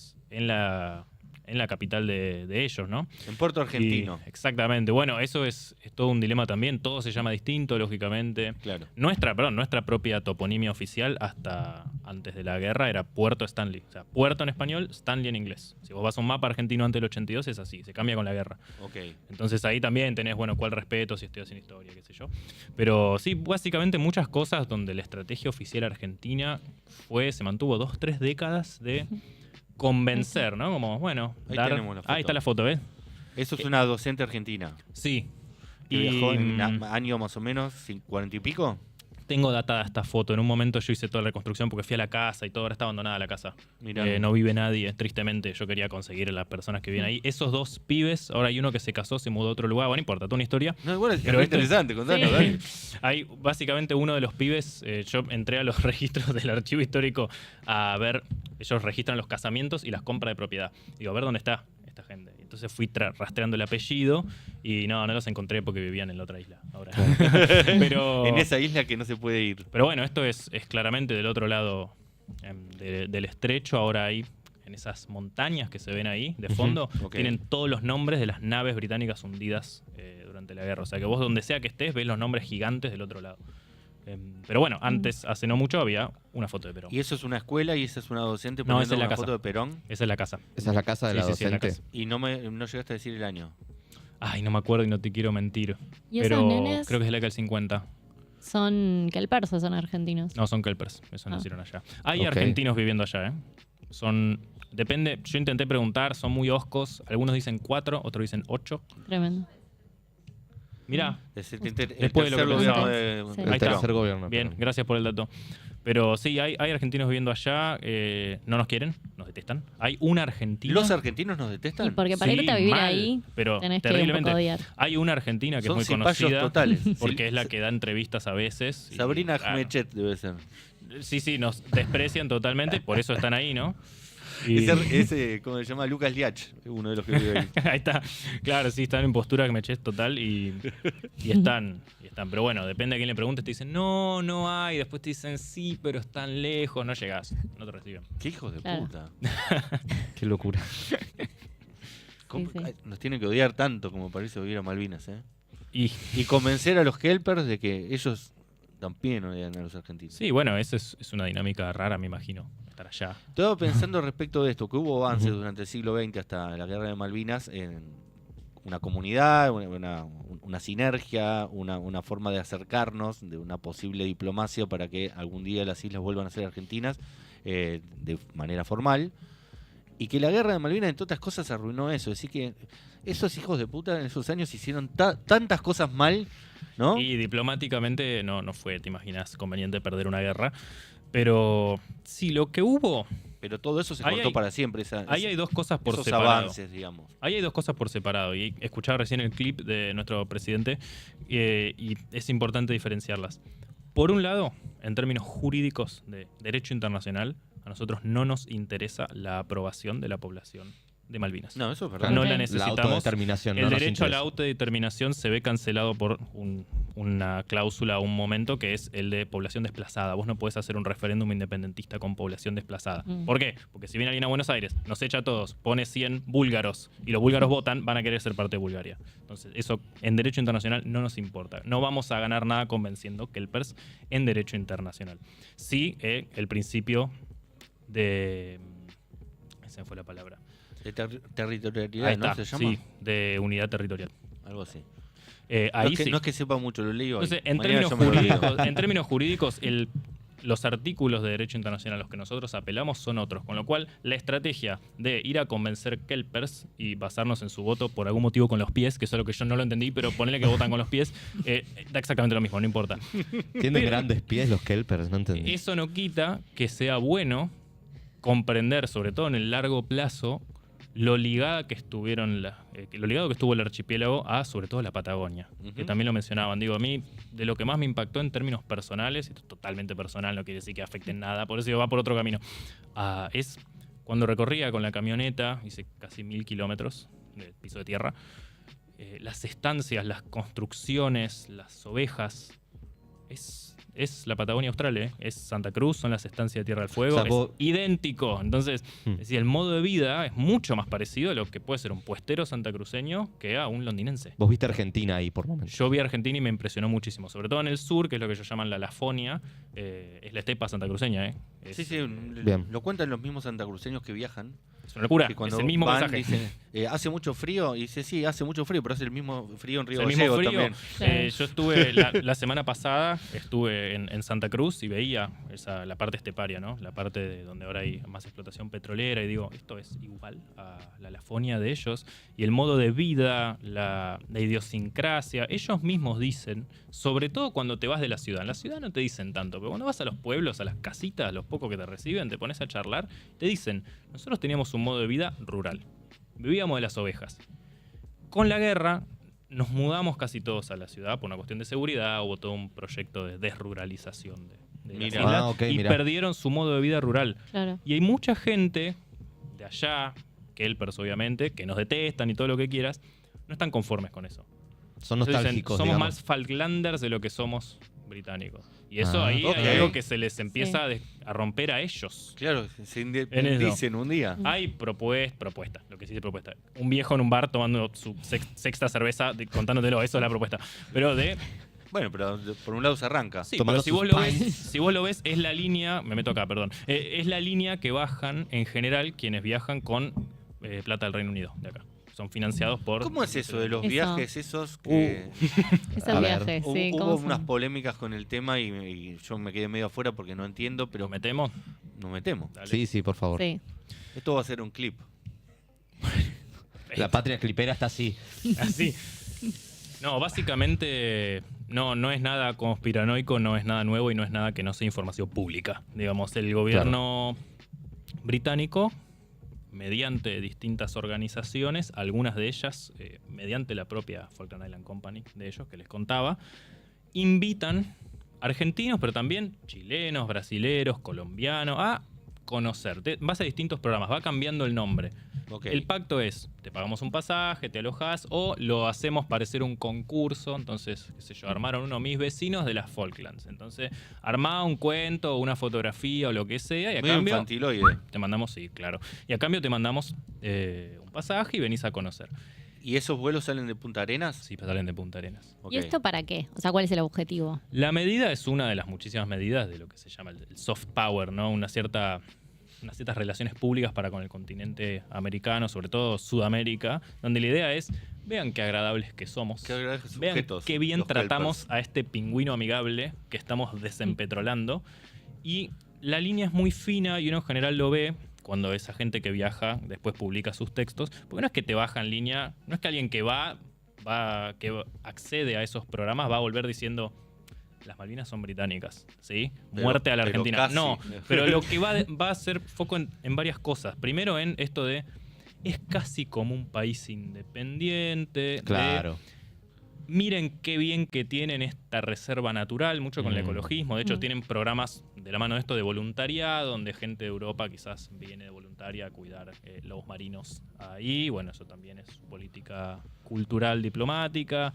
en la capital de ellos, ¿no? En Puerto Argentino, Y- exactamente. Bueno, eso es todo un dilema también. Todo se llama distinto, lógicamente. claro. Nuestra propia toponimia oficial hasta antes de la guerra era Puerto Stanley. O sea, puerto en español, Stanley en inglés. Si vos vas a un mapa argentino antes del 82 es así, se cambia con la guerra. Ok. Entonces ahí también tenés, bueno, cuál respeto si estoy haciendo historia, qué sé yo. Pero sí, básicamente muchas cosas donde la estrategia oficial argentina se mantuvo 2-3 décadas de convencer, ¿no? Como, bueno, Ahí tenemos la foto. ahí está la foto, ¿ves? Eso es una docente argentina. Sí. Que viajó en mm, año más o menos, 40 y pico. Tengo datada esta foto. En un momento yo hice toda la reconstrucción porque fui a la casa y todo. Ahora está abandonada la casa. Mirá. No vive nadie. Tristemente, yo quería conseguir a las personas que viven ahí. Esos 2 pibes, ahora hay uno que se casó, se mudó a otro lugar. Bueno, no importa, toda una historia. No, igual es Pero re esto- interesante, contanos, Sí. dale. Hay básicamente uno de los pibes, yo entré a los registros del archivo histórico a ver, ellos registran los casamientos y las compras de propiedad. Digo, a ver dónde está esta gente. Entonces fui rastreando el apellido y no los encontré porque vivían en la otra isla. Ahora. Pero, En esa isla que no se puede ir. pero bueno, esto es claramente del otro lado del estrecho. Ahora hay en esas montañas que se ven ahí de fondo, ok. tienen todos los nombres de las naves británicas hundidas durante la guerra. O sea que vos donde sea que estés ves los nombres gigantes del otro lado. Pero bueno, antes, hace no mucho, había una foto de Perón. Y eso es una escuela y esa es una docente No, poniendo esa es la una casa. foto de Perón. Esa es la casa. Esa es la casa de la Sí, sí, sí, es la docente. casa. Y no llegaste a decir el año. Ay, no me acuerdo y no te quiero mentir. ¿Y Pero esos nenes creo que es la década del 50. son kelpers o son argentinos? No, son kelpers. Eso Ah. nacieron allá. Hay Ok. argentinos viviendo allá, ¿eh? Depende. Yo intenté preguntar, son muy hoscos. Algunos dicen 4, otros dicen 8. Tremendo. Mirá, Es el tercer Después de lo que gobierno pensaba. de Sí. El Ahí está. tercer gobierno. bien, perdón. gracias por el dato. Pero sí, hay argentinos viviendo allá. No nos quieren, nos detestan. Hay un argentino. ¿Los argentinos nos Y detestan? porque para Sí, irte a vivir mal, ahí pero tenés que un terriblemente. poco odiar. Hay una argentina que Son es muy cipayos conocida totales. porque es la que da entrevistas a veces. y, Sabrina claro, Ahmechet debe ser. Sí, nos desprecian totalmente, por eso están ahí, ¿no? Y- Ese, ¿cómo se llama? Lucas Liach, uno de los que vive ahí. Ahí está. Claro, sí, están en postura que me eché total y están. Pero bueno, depende a quién le preguntes, te dicen, no hay. Después te dicen, sí, pero están lejos, no llegás, no te reciben. Qué hijos de Claro. puta. Qué locura. ¿Cómo- Sí. ay, nos tienen que odiar tanto como parece odiar a Malvinas, ¿eh? Y Y convencer a los helpers de que ellos también odian a los argentinos. sí, bueno, esa es una dinámica rara, me imagino, estar allá. Estaba pensando respecto de esto, que hubo avances Ujú. durante el siglo XX hasta la guerra de Malvinas en una comunidad, una sinergia, una forma de acercarnos, de una posible diplomacia para que algún día las islas vuelvan a ser argentinas de manera formal. Y que la guerra de Malvinas, entre otras cosas, arruinó eso. Así que esos hijos de puta en esos años hicieron tantas cosas mal, ¿no? Y diplomáticamente no fue, te imaginas, conveniente perder una guerra. Pero sí, lo que hubo, Pero todo eso se Ahí cortó hay- para siempre. ahí hay dos cosas por esos separado. avances, digamos. Ahí hay dos cosas por separado. Y escuchaba recién el clip de nuestro presidente y es importante diferenciarlas. Por un lado, en términos jurídicos de derecho internacional, a nosotros no nos interesa la aprobación de la población de Malvinas. No, eso es verdad. No Ok. la La necesitamos. La autodeterminación. El no nos derecho a la interesa. autodeterminación se ve cancelado por una cláusula, un momento que es el de población desplazada. Vos no podés hacer un referéndum independentista con población desplazada. Mm. ¿Por qué? Porque si viene alguien a Buenos Aires, nos echa a todos, pone 100 búlgaros y los búlgaros votan, van a querer ser parte de Bulgaria. Entonces, eso en derecho internacional no nos importa. No vamos a ganar nada convenciendo kelpers en derecho internacional. Sí, el principio de... Se me fue la palabra. De territorialidad, Ahí ¿no? está, ¿Se llama? sí, de unidad territorial. Algo así. Ahí no, es que, sí. no es que sepa mucho, lo leí hoy. Entonces, en Mañana términos, yo me lo leo. jurídicos, en términos jurídicos, los artículos de derecho internacional a los que nosotros apelamos son otros. Con lo cual, la estrategia de ir a convencer kelpers y basarnos en su voto por algún motivo con los pies, que eso es lo que yo no lo entendí, pero ponele que votan con los pies, da exactamente lo mismo, no importa. Tienen grandes pies los kelpers, no entendí. Eso no quita que sea bueno comprender, sobre todo en el largo plazo, lo ligada que estuvieron lo ligado que estuvo el archipiélago a sobre todo la Patagonia, que Ujú. también lo mencionaban. Digo, a mí de lo que más me impactó en términos personales, esto es totalmente personal, no quiere decir que afecte en nada, por eso va por otro camino, es cuando recorría con la camioneta, hice casi 1000 kilómetros de piso de tierra, las estancias, las construcciones, las ovejas, es la Patagonia Austral, es Santa Cruz, son las estancias de Tierra del Fuego, O sea, es vos- idéntico. Entonces, Hmm. es decir, el modo de vida es mucho más parecido a lo que puede ser un puestero santacruceño que a un londinense. Vos viste Argentina ahí por momentos. Yo vi Argentina y me impresionó muchísimo, sobre todo en el sur, que es lo que ellos llaman la Lafonia, es la estepa santacruceña. Es, Sí, sí, Bien. lo cuentan los mismos santacruceños que viajan. es una locura, Que es el mismo van, mensaje. dicen, hace mucho frío, y dice, sí, hace mucho frío, pero hace el mismo frío en Río El mismo Gallego frío. también. Claro. Yo estuve la semana pasada, estuve en Santa Cruz y veía la parte esteparia, ¿no? La parte de donde ahora hay más explotación petrolera y digo, esto es igual a la Lafonia de ellos y el modo de vida, la idiosincrasia, ellos mismos dicen, sobre todo cuando te vas de la ciudad. En la ciudad no te dicen tanto, pero cuando vas a los pueblos, a las casitas, los pocos que te reciben, te pones a charlar, te dicen, nosotros teníamos un modo de vida rural, vivíamos de las ovejas. Con la guerra nos mudamos casi todos a la ciudad por una cuestión de seguridad, hubo todo un proyecto de desruralización de las Mira. islas, Ah, ok, y mira. perdieron su modo de vida rural. Claro. Y hay mucha gente de allá, kelpers obviamente, que nos detestan y todo lo que quieras, no están conformes con eso. Son Entonces dicen, nostálgicos, somos digamos. más Falklanders de lo que somos británicos. Y eso Ah, ahí ok. hay algo que se les empieza Sí. a romper a ellos. Claro, se En independicen un día. Hay propuesta, lo que sí es propuesta. Un viejo en un bar tomando su sexta cerveza, contándotelo, eso es la propuesta. Pero de Bueno, pero por un lado se arranca. Sí, Tomando pero sus si vos lo ves, es la línea, me meto acá, perdón, es la línea que bajan en general quienes viajan con plata del Reino Unido, de acá. Son financiados por... ¿Cómo es eso de los Eso. viajes esos que Esos A ver. viajes, sí. hubo ¿cómo son? unas polémicas con el tema y yo me quedé medio afuera porque no entiendo, pero ¿Lo metemos? nos metemos. Dale. Sí, por favor. Sí. Esto va a ser un clip. La patria clipera está así. Así. No, básicamente no es nada conspiranoico, no es nada nuevo y no es nada que no sea información pública. Digamos, el gobierno británico, mediante distintas organizaciones, algunas de ellas, mediante la propia Falkland Island Company de ellos que les contaba, invitan argentinos, pero también chilenos, brasileros, colombianos, a conocer. Vas a distintos programas, va cambiando el nombre. Ok. El pacto es, te pagamos un pasaje, te alojas o lo hacemos parecer un concurso. Entonces, qué sé yo, armaron mis vecinos de las Falklands. Entonces, armá un cuento, una fotografía o lo que sea y a Medio cambio infantiloide. te mandamos, sí, claro. Y a cambio te mandamos un pasaje y venís a conocer. ¿Y esos vuelos salen de Punta Arenas? Sí, salen de Punta Arenas. Ok. ¿Y esto para qué? O sea, ¿cuál es el objetivo? La medida es una de las muchísimas medidas de lo que se llama el soft power, ¿no? Unas ciertas relaciones públicas para con el continente americano, sobre todo Sudamérica, donde la idea es, vean qué agradables que somos, Qué agradables vean sujetos, qué bien los tratamos kelpers. a este pingüino amigable que estamos desempetrolando. Y la línea es muy fina y uno en general lo ve cuando esa gente que viaja después publica sus textos, porque no es que te baja en línea, no es que alguien que que accede a esos programas va a volver diciendo las Malvinas son británicas, ¿sí? Pero- Muerte a la pero Argentina. casi. No, pero lo que va a hacer foco en varias cosas. Primero en esto de, es casi como un país independiente. de, Claro. miren qué bien que tienen esta reserva natural, mucho con el Mm. ecologismo. De hecho, Mm. tienen programas de la mano de esto de voluntariado, donde gente de Europa quizás viene de voluntaria a cuidar lobos marinos ahí. Bueno, eso también es política cultural, diplomática.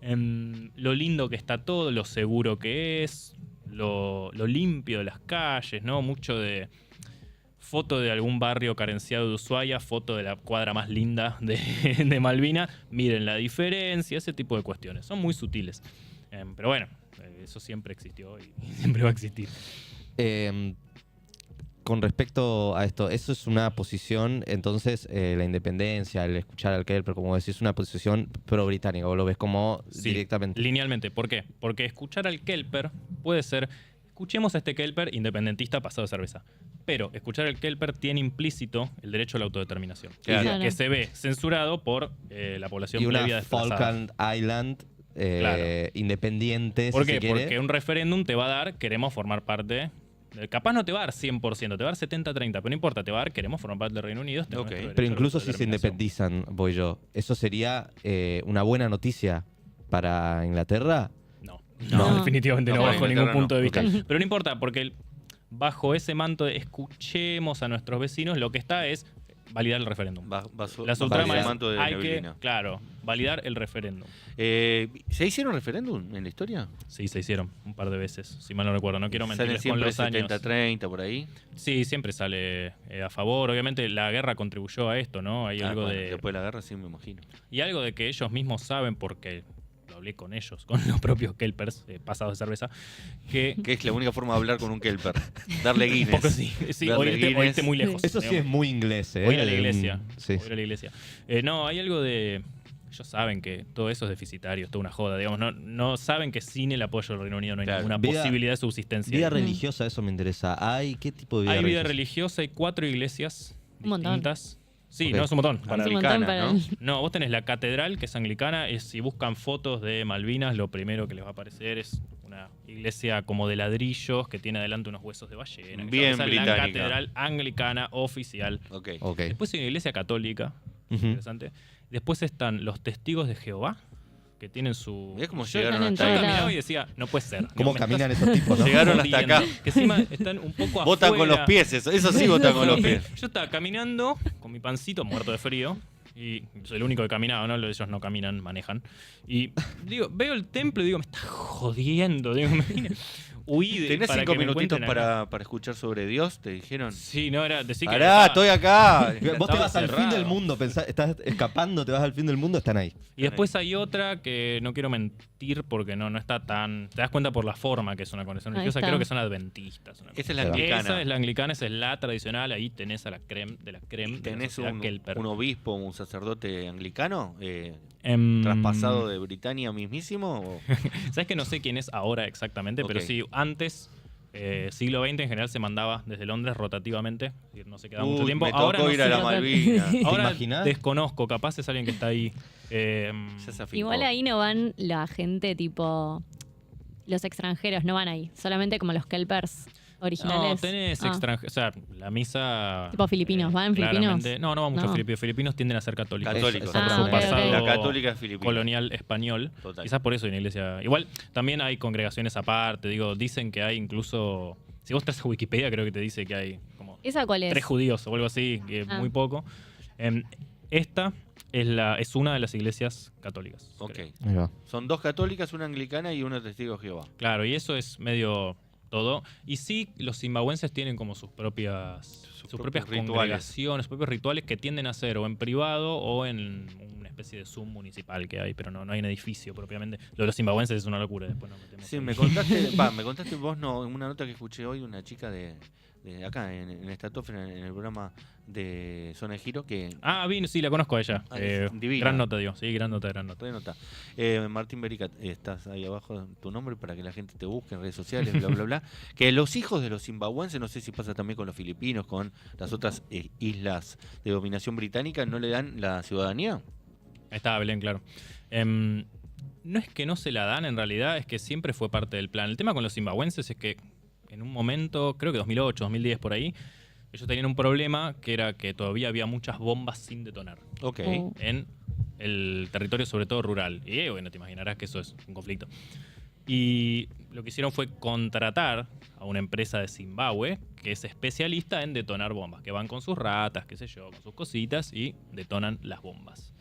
Lo lindo que está todo, lo seguro que es, lo limpio de las calles, ¿no? Mucho de foto de algún barrio carenciado de Ushuaia, foto de la cuadra más linda de Malvina, miren la diferencia, ese tipo de cuestiones. Son muy sutiles. Pero bueno, eso siempre existió y siempre va a existir. Con respecto a esto, eso es una posición, entonces, la independencia, el escuchar al Kelper, como decís, es una posición pro-británica, vos lo ves como Sí, directamente. linealmente. ¿Por qué? Porque escuchar al Kelper puede ser, escuchemos a este Kelper independentista pasado de cerveza. Pero escuchar al Kelper tiene implícito el derecho a la autodeterminación. Claro. Que se ve censurado por la población Y previa una desplazada. Falkland Island Claro. independiente, ¿Por si qué? se quiere. Porque un referéndum te va a dar, queremos formar parte. Capaz no te va a dar 100%, te va a dar 70-30, pero no importa, te va a dar, queremos formar parte del Reino Unido. este es Ok. nuestro Pero derecho a incluso la si se autodeterminación. independizan, voy yo, ¿eso sería una buena noticia para Inglaterra? No, No. definitivamente no, No, bajo Inglaterra ningún punto de no. vista. Ok. Pero no importa, porque bajo ese manto de escuchemos a nuestros vecinos, lo que está es validar el referéndum. Las ultramas el manto de hay que, neblina. claro, validar el referéndum. ¿Se hicieron referéndum en la historia? Sí, se hicieron un par de veces, si mal no recuerdo. No quiero Salen mentirles con siempre los años. 70-30 por ahí. Sí, siempre sale a favor. Obviamente la guerra contribuyó a esto, ¿no? Hay algo Bueno, de... después de la guerra sí me imagino. Y algo de que ellos mismos saben, porque lo hablé con ellos, con los propios Kelpers, pasados de cerveza, que... Que es la única forma de hablar con un kelper. Darle Un Guinness. poco sí, sí, Darle o irte Guinness. muy lejos. Eso sí digamos. es muy inglés, ¿eh? O ir a la iglesia. Sí. O ir a la iglesia. No, hay algo de... Ellos saben que todo eso es deficitario, es toda una joda. Digamos, no saben que sin el apoyo del Reino Unido no hay Claro. ninguna Vida- posibilidad de subsistencia. Vida religiosa, eso me interesa. ¿Qué tipo de vida Hay vida religiosa? religiosa, hay 4 iglesias Un montón. distintas. Sí, Ok. no es un montón. Para Es un anglicana, montón para ¿no? el- No, vos tenés la catedral, que es anglicana. Si buscan fotos de Malvinas, lo primero que les va a aparecer es una iglesia como de ladrillos que tiene adelante unos huesos de ballena. Bien Esa es británica. la catedral anglicana oficial. Ok. Ok. Después hay una iglesia católica, Ujú. interesante. Después están los testigos de Jehová, que tienen su... Mirá cómo Yo llegaron están en hasta Yo todos ahí. caminaba lados. y decía, no puede ser. ¿Cómo Me caminan esos tipos, no? Llegaron hasta acá. Que encima están un poco Votan con los afuera. pies, eso sí votan con los pies. Yo estaba caminando con mi pancito muerto de frío. Y soy el único que caminaba, ¿no? Ellos no caminan, manejan. Y digo, veo el templo y digo, me está jodiendo. Digo, me vine ¿Tenés para 5 que me minutitos encuentren acá. para escuchar sobre Dios? ¿Te dijeron? Sí, no, era decir que... Pará, estoy acá. Vos te Estaba vas al fin cerrado. del mundo, estás escapando, te vas al fin del mundo, están ahí. Y después hay otra que no quiero mentir porque no está tan... Te das cuenta por la forma que es una conexión Ahí religiosa, está. creo que son adventistas. Una cosa. Esa es la Esa anglicana. Esa es la anglicana, esa es la tradicional, ahí tenés a la creme de la creme de la ¿Tenés sociedad Kelper. un obispo, un sacerdote anglicano? Em, ¿Traspasado de Britania mismísimo? o- Sabes que no sé quién es ahora exactamente, pero Ok. sí, antes, siglo XX en general se mandaba desde Londres rotativamente, es decir, no se quedaba mucho Uy, tiempo. me Ahora tocó no ir a sé. la Malvinas. Ahora imaginás? desconozco, capaz es alguien que está ahí. Ya se afincó. Igual ahí no van la gente tipo... Los extranjeros no van ahí. Solamente como los kelpers originales. No, tenés Ah. extranjeros. O sea, la misa. Tipo filipinos, ¿van filipinos? claramente- No, no van muchos No. filipinos. Filipinos tienden a ser católicos. Católicos. Por Ah, su ok, ok. pasado La católica es filipina. colonial español. Total. Quizás por eso hay una iglesia. Igual también hay congregaciones aparte. Digo, dicen que hay incluso. Si vos estás a Wikipedia, creo que te dice que hay como ¿Esa cuál es? 3 judíos o algo así, que Ah. muy poco. Esta es una de las iglesias católicas. Ok. creo. Ahí va. Son 2 católicas, una anglicana y una testigo de Jehová. Claro, y eso es medio todo. Y sí, los zimbabuenses tienen como sus propias propios rituales. congregaciones, sus propios rituales que tienden a hacer o en privado o en una especie de Zoom municipal que hay, pero no hay un edificio propiamente. Lo de los zimbabuenses es una locura, después nos metemos Sí, ahí. me contaste vos en una nota que escuché hoy, una chica de acá, en Estratosfera, en el programa de Zona de Giro, que... Ah, bien, sí, la conozco a ella. Ah, es divina. Gran nota, digo. Sí, gran nota. Re nota. Martín Bericat, estás ahí abajo tu nombre para que la gente te busque en redes sociales, bla, bla, bla. Que los hijos de los zimbabuenses, no sé si pasa también con los filipinos, con las otras islas de dominación británica, ¿no le dan la ciudadanía? Ahí estaba Belén, claro. No es que no se la dan, en realidad, es que siempre fue parte del plan. El tema con los zimbabuenses es que en un momento, creo que 2008, 2010 por ahí, ellos tenían un problema que era que todavía había muchas bombas sin detonar Ok. Oh. en el territorio, sobre todo rural. Y bueno, te imaginarás que eso es un conflicto. Y lo que hicieron fue contratar a una empresa de Zimbabue que es especialista en detonar bombas, que van con sus ratas, qué sé yo, con sus cositas y detonan las bombas.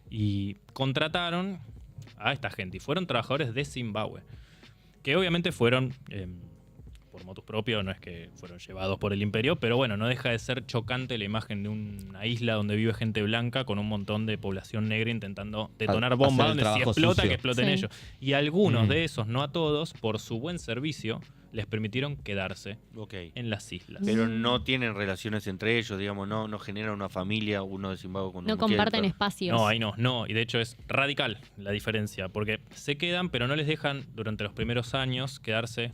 Y contrataron a esta gente y fueron trabajadores de Zimbabue, que obviamente fueron por motus propio, no es que fueron llevados por el imperio, pero bueno, no deja de ser chocante la imagen de una isla donde vive gente blanca con un montón de población negra intentando detonar Hacer bombas el donde si trabajo explota, sucio. que exploten Sí. ellos. Y algunos Mm. de esos, no a todos, por su buen servicio, les permitieron quedarse Ok. en las islas. Pero no tienen relaciones entre ellos, digamos, no generan una familia, uno de Zimbabue con No uno comparten Kelper. espacios. No, ahí no. Y de hecho es radical la diferencia, porque se quedan, pero no les dejan durante los primeros años quedarse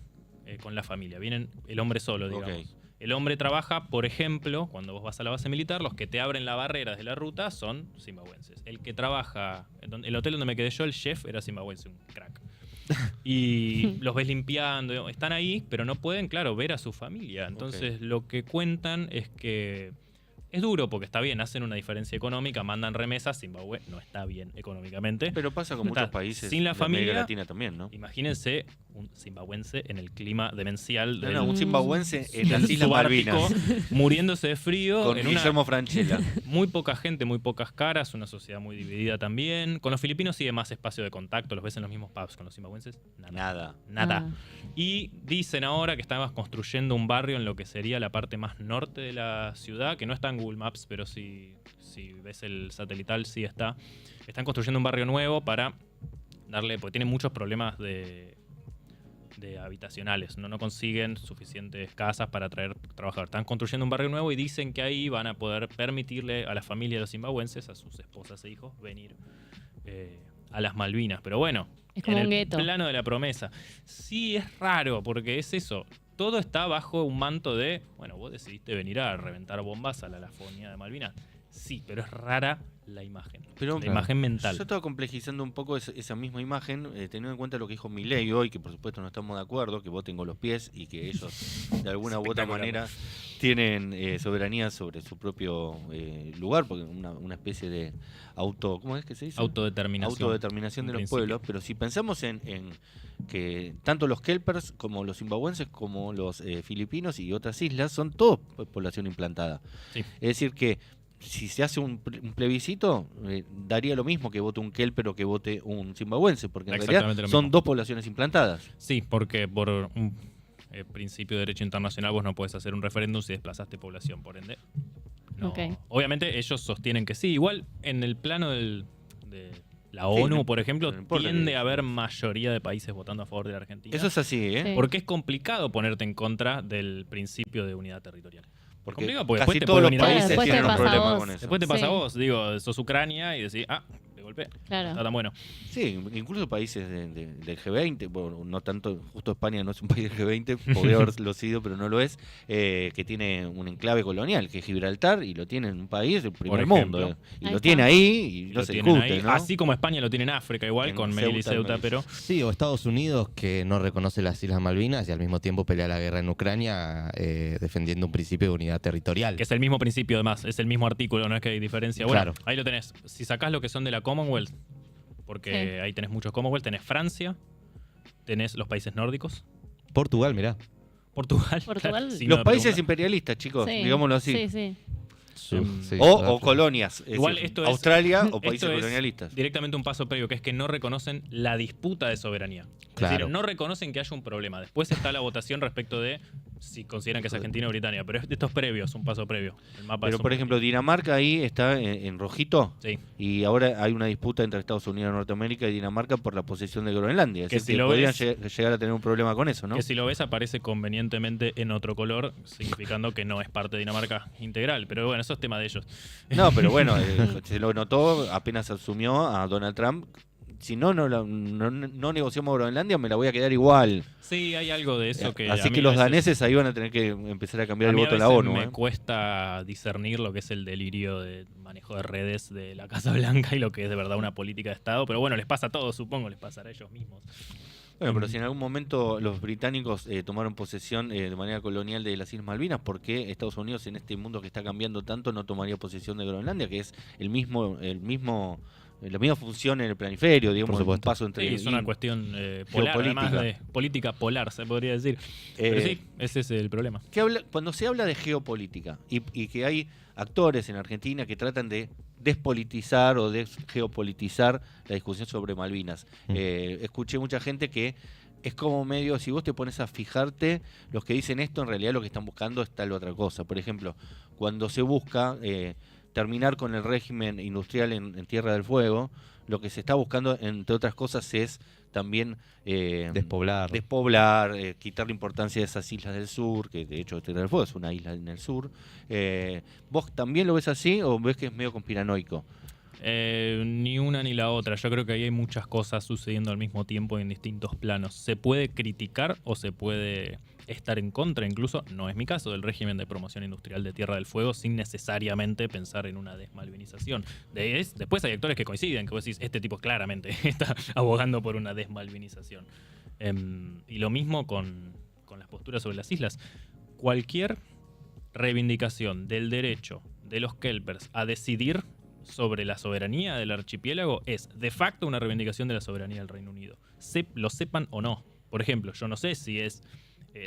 con la familia. Vienen el hombre solo, digamos. Ok. El hombre trabaja, por ejemplo, cuando vos vas a la base militar, los que te abren la barrera desde la ruta son zimbabuenses. El que trabaja, el hotel donde me quedé yo, el chef era zimbabuense, un crack. Y los ves limpiando, están ahí, pero no pueden, claro, ver a su familia. Entonces, lo que cuentan es que es duro porque está bien, hacen una diferencia económica, mandan remesas, Zimbabue no está bien económicamente. Pero pasa con Está muchos países sin la de América familia. Latina también, ¿no? Imagínense un zimbabuense en el clima demencial No, del, no, un zimbabuense en las del Islas subártico, Malvinas, muriéndose de frío, con en una Guillermo Francella. muy poca gente, muy pocas caras, una sociedad muy dividida también. Con los filipinos sí hay más espacio de contacto, los ves en los mismos pubs. Con los zimbabuenses, nada. Nada. Ah. Y dicen ahora que estamos construyendo un barrio en lo que sería la parte más norte de la ciudad, que no está en Google Maps, pero si ves el satelital sí está. Están construyendo un barrio nuevo para darle, porque tienen muchos problemas de habitacionales, no consiguen suficientes casas para atraer trabajadores. Están construyendo un barrio nuevo y dicen que ahí van a poder permitirle a la familia de los zimbabuenses, a sus esposas e hijos, venir a las Malvinas. Pero bueno, Es como en un el gueto. plano de la promesa. Sí, es raro, porque es eso. Todo está bajo un manto de, bueno, vos decidiste venir a reventar bombas a la Lafonia de Malvinas. Sí, pero es rara la imagen. Pero, la imagen mental. Yo estaba complejizando un poco esa misma imagen, teniendo en cuenta lo que dijo Milei hoy, que por supuesto no estamos de acuerdo, que voten con los pies y que ellos de alguna u otra Espectacular. manera tienen soberanía sobre su propio lugar, porque una especie de ¿cómo es que se dice? Autodeterminación. Autodeterminación de en los principio. pueblos, pero si pensamos en que tanto los kelpers como los zimbabuenses como los filipinos y otras islas son todos población implantada. Sí. Es decir que si se hace un plebiscito, daría lo mismo que vote un kelper o que vote un zimbabuense, porque en realidad Exactamente lo son mismo. dos poblaciones implantadas. Sí, porque por un principio de derecho internacional vos no podés hacer un referéndum si desplazaste población, por ende. No. Ok. Obviamente ellos sostienen que sí. Igual en el plano de la Sí, ONU, no- por ejemplo, no importa tiende que- a haber mayoría de países votando a favor de la Argentina. Eso es así, ¿eh? Sí. Porque es complicado ponerte en contra del principio de unidad territorial. Porque complicado, porque casi después te todos puede los venir a países después te tienen un pasa a problema vos. con eso. Después te pasa Sí. a vos, digo, sos Ucrania y decís, de golpe, Claro. está tan bueno. Sí, incluso países del G20, bueno, no tanto, justo España no es un país del G20, podría haberlo sido, pero no lo es, que tiene un enclave colonial, que es Gibraltar, y lo tiene en un país del primer ejemplo. mundo. Y Ahí lo está. tiene ahí y no Lo se tienen discute, ahí. ¿no? Así como España lo tiene en África, igual, En con Melilla y Ceuta, Ceuta, pero Sí, o Estados Unidos que no reconoce las Islas Malvinas y al mismo tiempo pelea la guerra en Ucrania defendiendo un principio de unidad territorial. que es el mismo principio, además, es el mismo artículo, no es que hay diferencia. Bueno, Claro. ahí lo tenés. Si sacás lo que son de la Commonwealth, porque Sí. ahí tenés muchos Commonwealth, tenés Francia, tenés los países nórdicos, Portugal, mirá. Portugal. Portugal. si Los no me países preguntan. imperialistas, chicos, Sí. digámoslo así. Sí, sí. Sí, O Sudáfrica. colonias, es Igual decir, esto es- Australia o esto países es colonialistas. Directamente un paso previo, que es que no reconocen la disputa de soberanía. Es Claro. decir, no reconocen que haya un problema. Después está la votación respecto de si consideran que es Argentina o Britania. Pero esto es previo, es un paso previo. El mapa es Pero un por ejemplo, Dinamarca ahí está en rojito. Sí. Y ahora hay una disputa entre Estados Unidos, Norteamérica y Dinamarca por la posesión de Groenlandia. Es Que decir, si lo podrían ves- llegar a tener un problema con eso, ¿no? Que si lo ves aparece convenientemente en otro color, significando que no es parte de Dinamarca integral. Pero bueno, eso es tema de ellos. No, pero bueno, se lo notó apenas asumió a Donald Trump. Si no negociamos Groenlandia, me la voy a quedar igual. Sí, hay algo de eso que. a Así mí que a los veces- daneses ahí van a tener que empezar a cambiar a el mí a voto de la veces ONU. me cuesta discernir lo que es el delirio de manejo de redes de la Casa Blanca y lo que es de verdad una política de Estado. Pero bueno, les pasa a todos, supongo, les pasará a ellos mismos. Bueno, pero si en algún momento los británicos tomaron posesión de manera colonial de las Islas Malvinas, ¿por qué Estados Unidos en este mundo que está cambiando tanto no tomaría posesión de Groenlandia, que es la misma función en el planiferio, digamos, Por un supuesto. paso entre Sí, es una cuestión polar, además de política polar, se podría decir. Pero sí, ese es el problema. Cuando se habla de geopolítica y que hay actores en Argentina que tratan de despolitizar o desgeopolitizar la discusión sobre Malvinas, escuché mucha gente que es como medio, si vos te pones a fijarte, los que dicen esto en realidad lo que están buscando es tal otra cosa. Por ejemplo, cuando se busca terminar con el régimen industrial en Tierra del Fuego, lo que se está buscando, entre otras cosas, es también Despoblar. quitar la importancia de esas islas del sur, que de hecho Tierra del Fuego es una isla en el sur. ¿Vos también lo ves así o ves que es medio conspiranoico? Ni una ni la otra. Yo creo que ahí hay muchas cosas sucediendo al mismo tiempo en distintos planos. Se puede criticar o se puede estar en contra, incluso, no es mi caso, del régimen de promoción industrial de Tierra del Fuego sin necesariamente pensar en una desmalvinización. Después hay actores que coinciden, que vos decís, este tipo claramente está abogando por una desmalvinización. Y lo mismo con las posturas sobre las islas. Cualquier reivindicación del derecho de los kelpers a decidir sobre la soberanía del archipiélago es de facto una reivindicación de la soberanía del Reino Unido. Lo sepan o no. Por ejemplo, yo no sé si es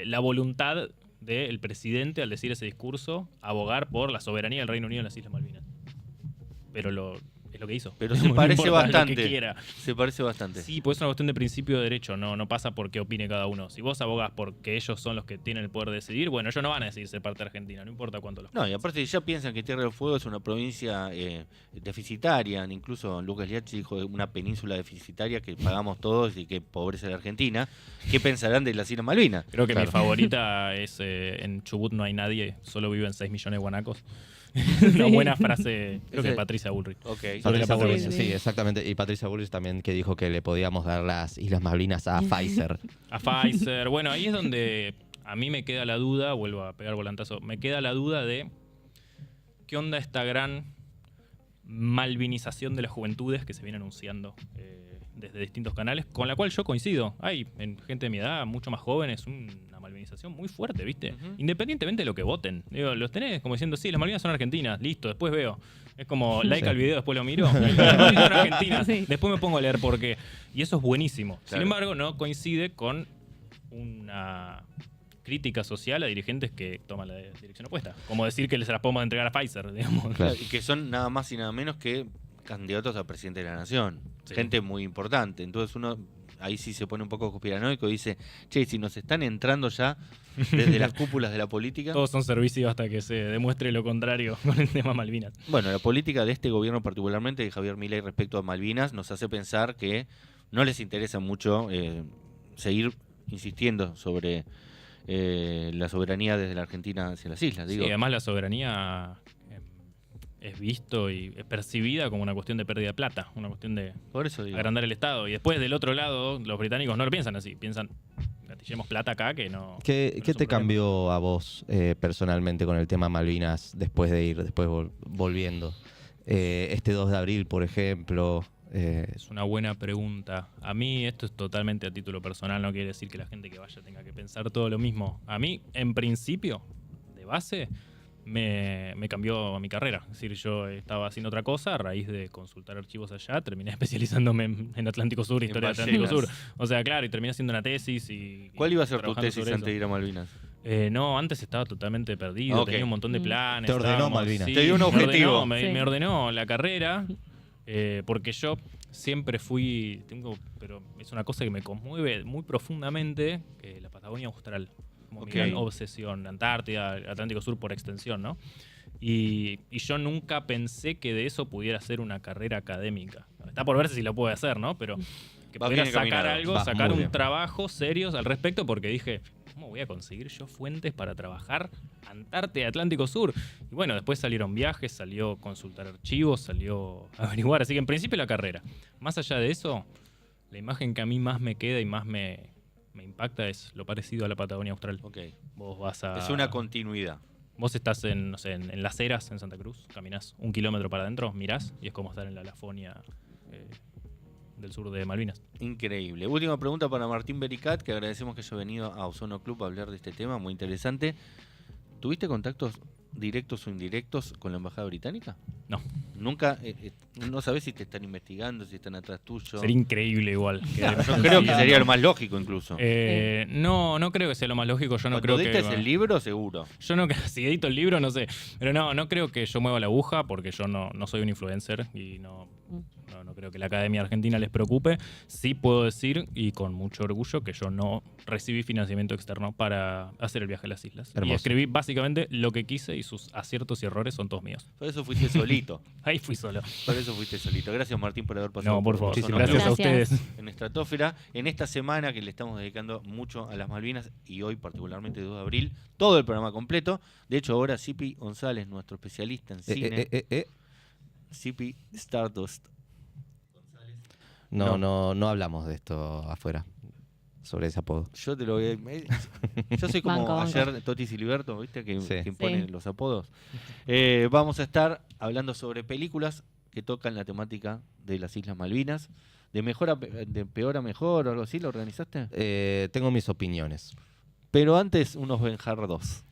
la voluntad del presidente al decir ese discurso abogar por la soberanía del Reino Unido en las Islas Malvinas. Pero es lo que hizo. Pero se No parece importa lo que bastante. quiera. Se parece bastante. Sí, pues es una cuestión de principio de derecho, no pasa por qué opine cada uno. Si vos abogás porque ellos son los que tienen el poder de decidir, bueno, ellos no van a decidir ser parte de Argentina, no importa cuánto los No, y aparte ya piensan que Tierra del Fuego es una provincia deficitaria. Incluso Lucas Liachi dijo de una península deficitaria que pagamos todos y que pobreza la Argentina. ¿Qué pensarán de las Islas Malvinas? Creo que Claro. mi favorita es en Chubut no hay nadie, solo viven 6 millones de guanacos. Una buena frase, creo que de Patricia Bullrich. Ok. Sobre la Patricia pobreza. Bullrich, sí, exactamente. Y Patricia Bullrich también que dijo que le podíamos dar las Islas Malvinas a Pfizer. A Pfizer. Bueno, ahí es donde a mí me queda la duda, vuelvo a pegar volantazo, me queda la duda de qué onda esta gran malvinización de las juventudes que se viene anunciando desde distintos canales, con la cual yo coincido. Hay en gente de mi edad, mucho más jóvenes, una malvinización muy fuerte, ¿viste? Ujú. Independientemente de lo que voten. Digo, los tenés como diciendo, sí, las Malvinas son argentinas, listo, después veo. Es como like al video, después lo miro. Las Malvinas son argentinas. Sí. Después me pongo a leer por qué. Y eso es buenísimo. Sin Claro. embargo, no coincide con una crítica social a dirigentes que toman la dirección opuesta. Como decir que les las podemos entregar a Pfizer, digamos. Claro. Y que son nada más y nada menos que candidatos a presidente de la nación. Sí. Gente muy importante. Entonces uno ahí sí se pone un poco conspiranoico y dice, che, si nos están entrando ya desde las cúpulas de la política. Todos son servicios hasta que se demuestre lo contrario con el tema Malvinas. Bueno, la política de este gobierno particularmente de Javier Milei respecto a Malvinas nos hace pensar que no les interesa mucho seguir insistiendo sobre la soberanía desde la Argentina hacia las islas. Digo, Sí, además la soberanía es visto y es percibida como una cuestión de pérdida de plata, una cuestión de por eso digo. agrandar el Estado. Y después del otro lado, los británicos no lo piensan así, piensan, gatillemos plata acá que no... ¿Qué no es te un problema. cambió a vos personalmente con el tema Malvinas después de ir, después volviendo? Este 2 de abril, por ejemplo. Es una buena pregunta. A mí esto es totalmente a título personal, no quiere decir que la gente que vaya tenga que pensar todo lo mismo. A mí, en principio, de base, me cambió mi carrera. Es decir, yo estaba haciendo otra cosa a raíz de consultar archivos allá, terminé especializándome en Atlántico Sur, historia de Atlántico Sur. ballenas. O sea, claro, y terminé haciendo una tesis y... ¿Cuál iba a ser tu trabajando tesis sobre antes de eso. ir a Malvinas? No, antes estaba totalmente perdido, Ok. tenía un montón de planes. Te ordenó estábamos- Malvinas. Te dio un me objetivo. ordenó, Sí. me ordenó la carrera, porque yo siempre fui, pero es una cosa que me conmueve muy profundamente, la Patagonia Austral. Como mi Ok. gran obsesión, Antártida, Atlántico Sur por extensión, ¿no? Y yo nunca pensé que de eso pudiera ser una carrera académica. Está por verse si lo puede hacer, ¿no? Pero que Vas pudiera bien sacar encaminado. algo, Vas sacar muy un bien. trabajo serio al respecto, porque dije, ¿cómo voy a conseguir yo fuentes para trabajar Antártida, Atlántico Sur? Y bueno, después salieron viajes, salió consultar archivos, salió averiguar. Así que en principio la carrera. Más allá de eso, la imagen que a mí más me queda y más me impacta es lo parecido a la Patagonia Austral. Ok. Vos vas a... Es una continuidad. Vos estás en, no sé, en Las Heras, en Santa Cruz, caminás 1 kilómetro para adentro, mirás y es como estar en la Lafonia del sur de Malvinas. Increíble. Última pregunta para Martín Bericat, que agradecemos que haya venido a Ozono Club a hablar de este tema, muy interesante. ¿Tuviste contactos directos o indirectos con la embajada británica? No. Nunca, no sabés si te están investigando, si están atrás tuyo. Sería increíble igual. Yo creo que sería lo más lógico incluso. No creo que sea lo más lógico. Yo no Cuando creo que... dictes el libro, seguro. Yo no, si edito el libro, no sé. Pero no creo que yo mueva la aguja porque yo no soy un influencer y no creo que la Academia Argentina les preocupe. Sí puedo decir, y con mucho orgullo, que yo no recibí financiamiento externo para hacer el viaje a las islas. Hermoso. Y escribí básicamente lo que quise y sus aciertos y errores son todos míos. Por eso fuiste solito. Ahí fui solo. Por eso fuiste solito. Gracias, Martín, por haber pasado No, por favor. Ozono Gracias Club a ustedes. en Estratosfera. En esta semana que le estamos dedicando mucho a las Malvinas y hoy particularmente 2 de abril, todo el programa completo. De hecho, ahora Sipi González, nuestro especialista en cine, Sipi Stardust. No hablamos de esto afuera, sobre ese apodo. Yo te lo voy a... Yo soy como Banco. ayer Toti Siliberto, ¿viste? Que Sí. impone Sí. los apodos. Vamos a estar hablando sobre películas que tocan la temática de las Islas Malvinas. De peor a mejor o algo así, ¿lo organizaste? Tengo mis opiniones. Pero antes, unos Benjar 2.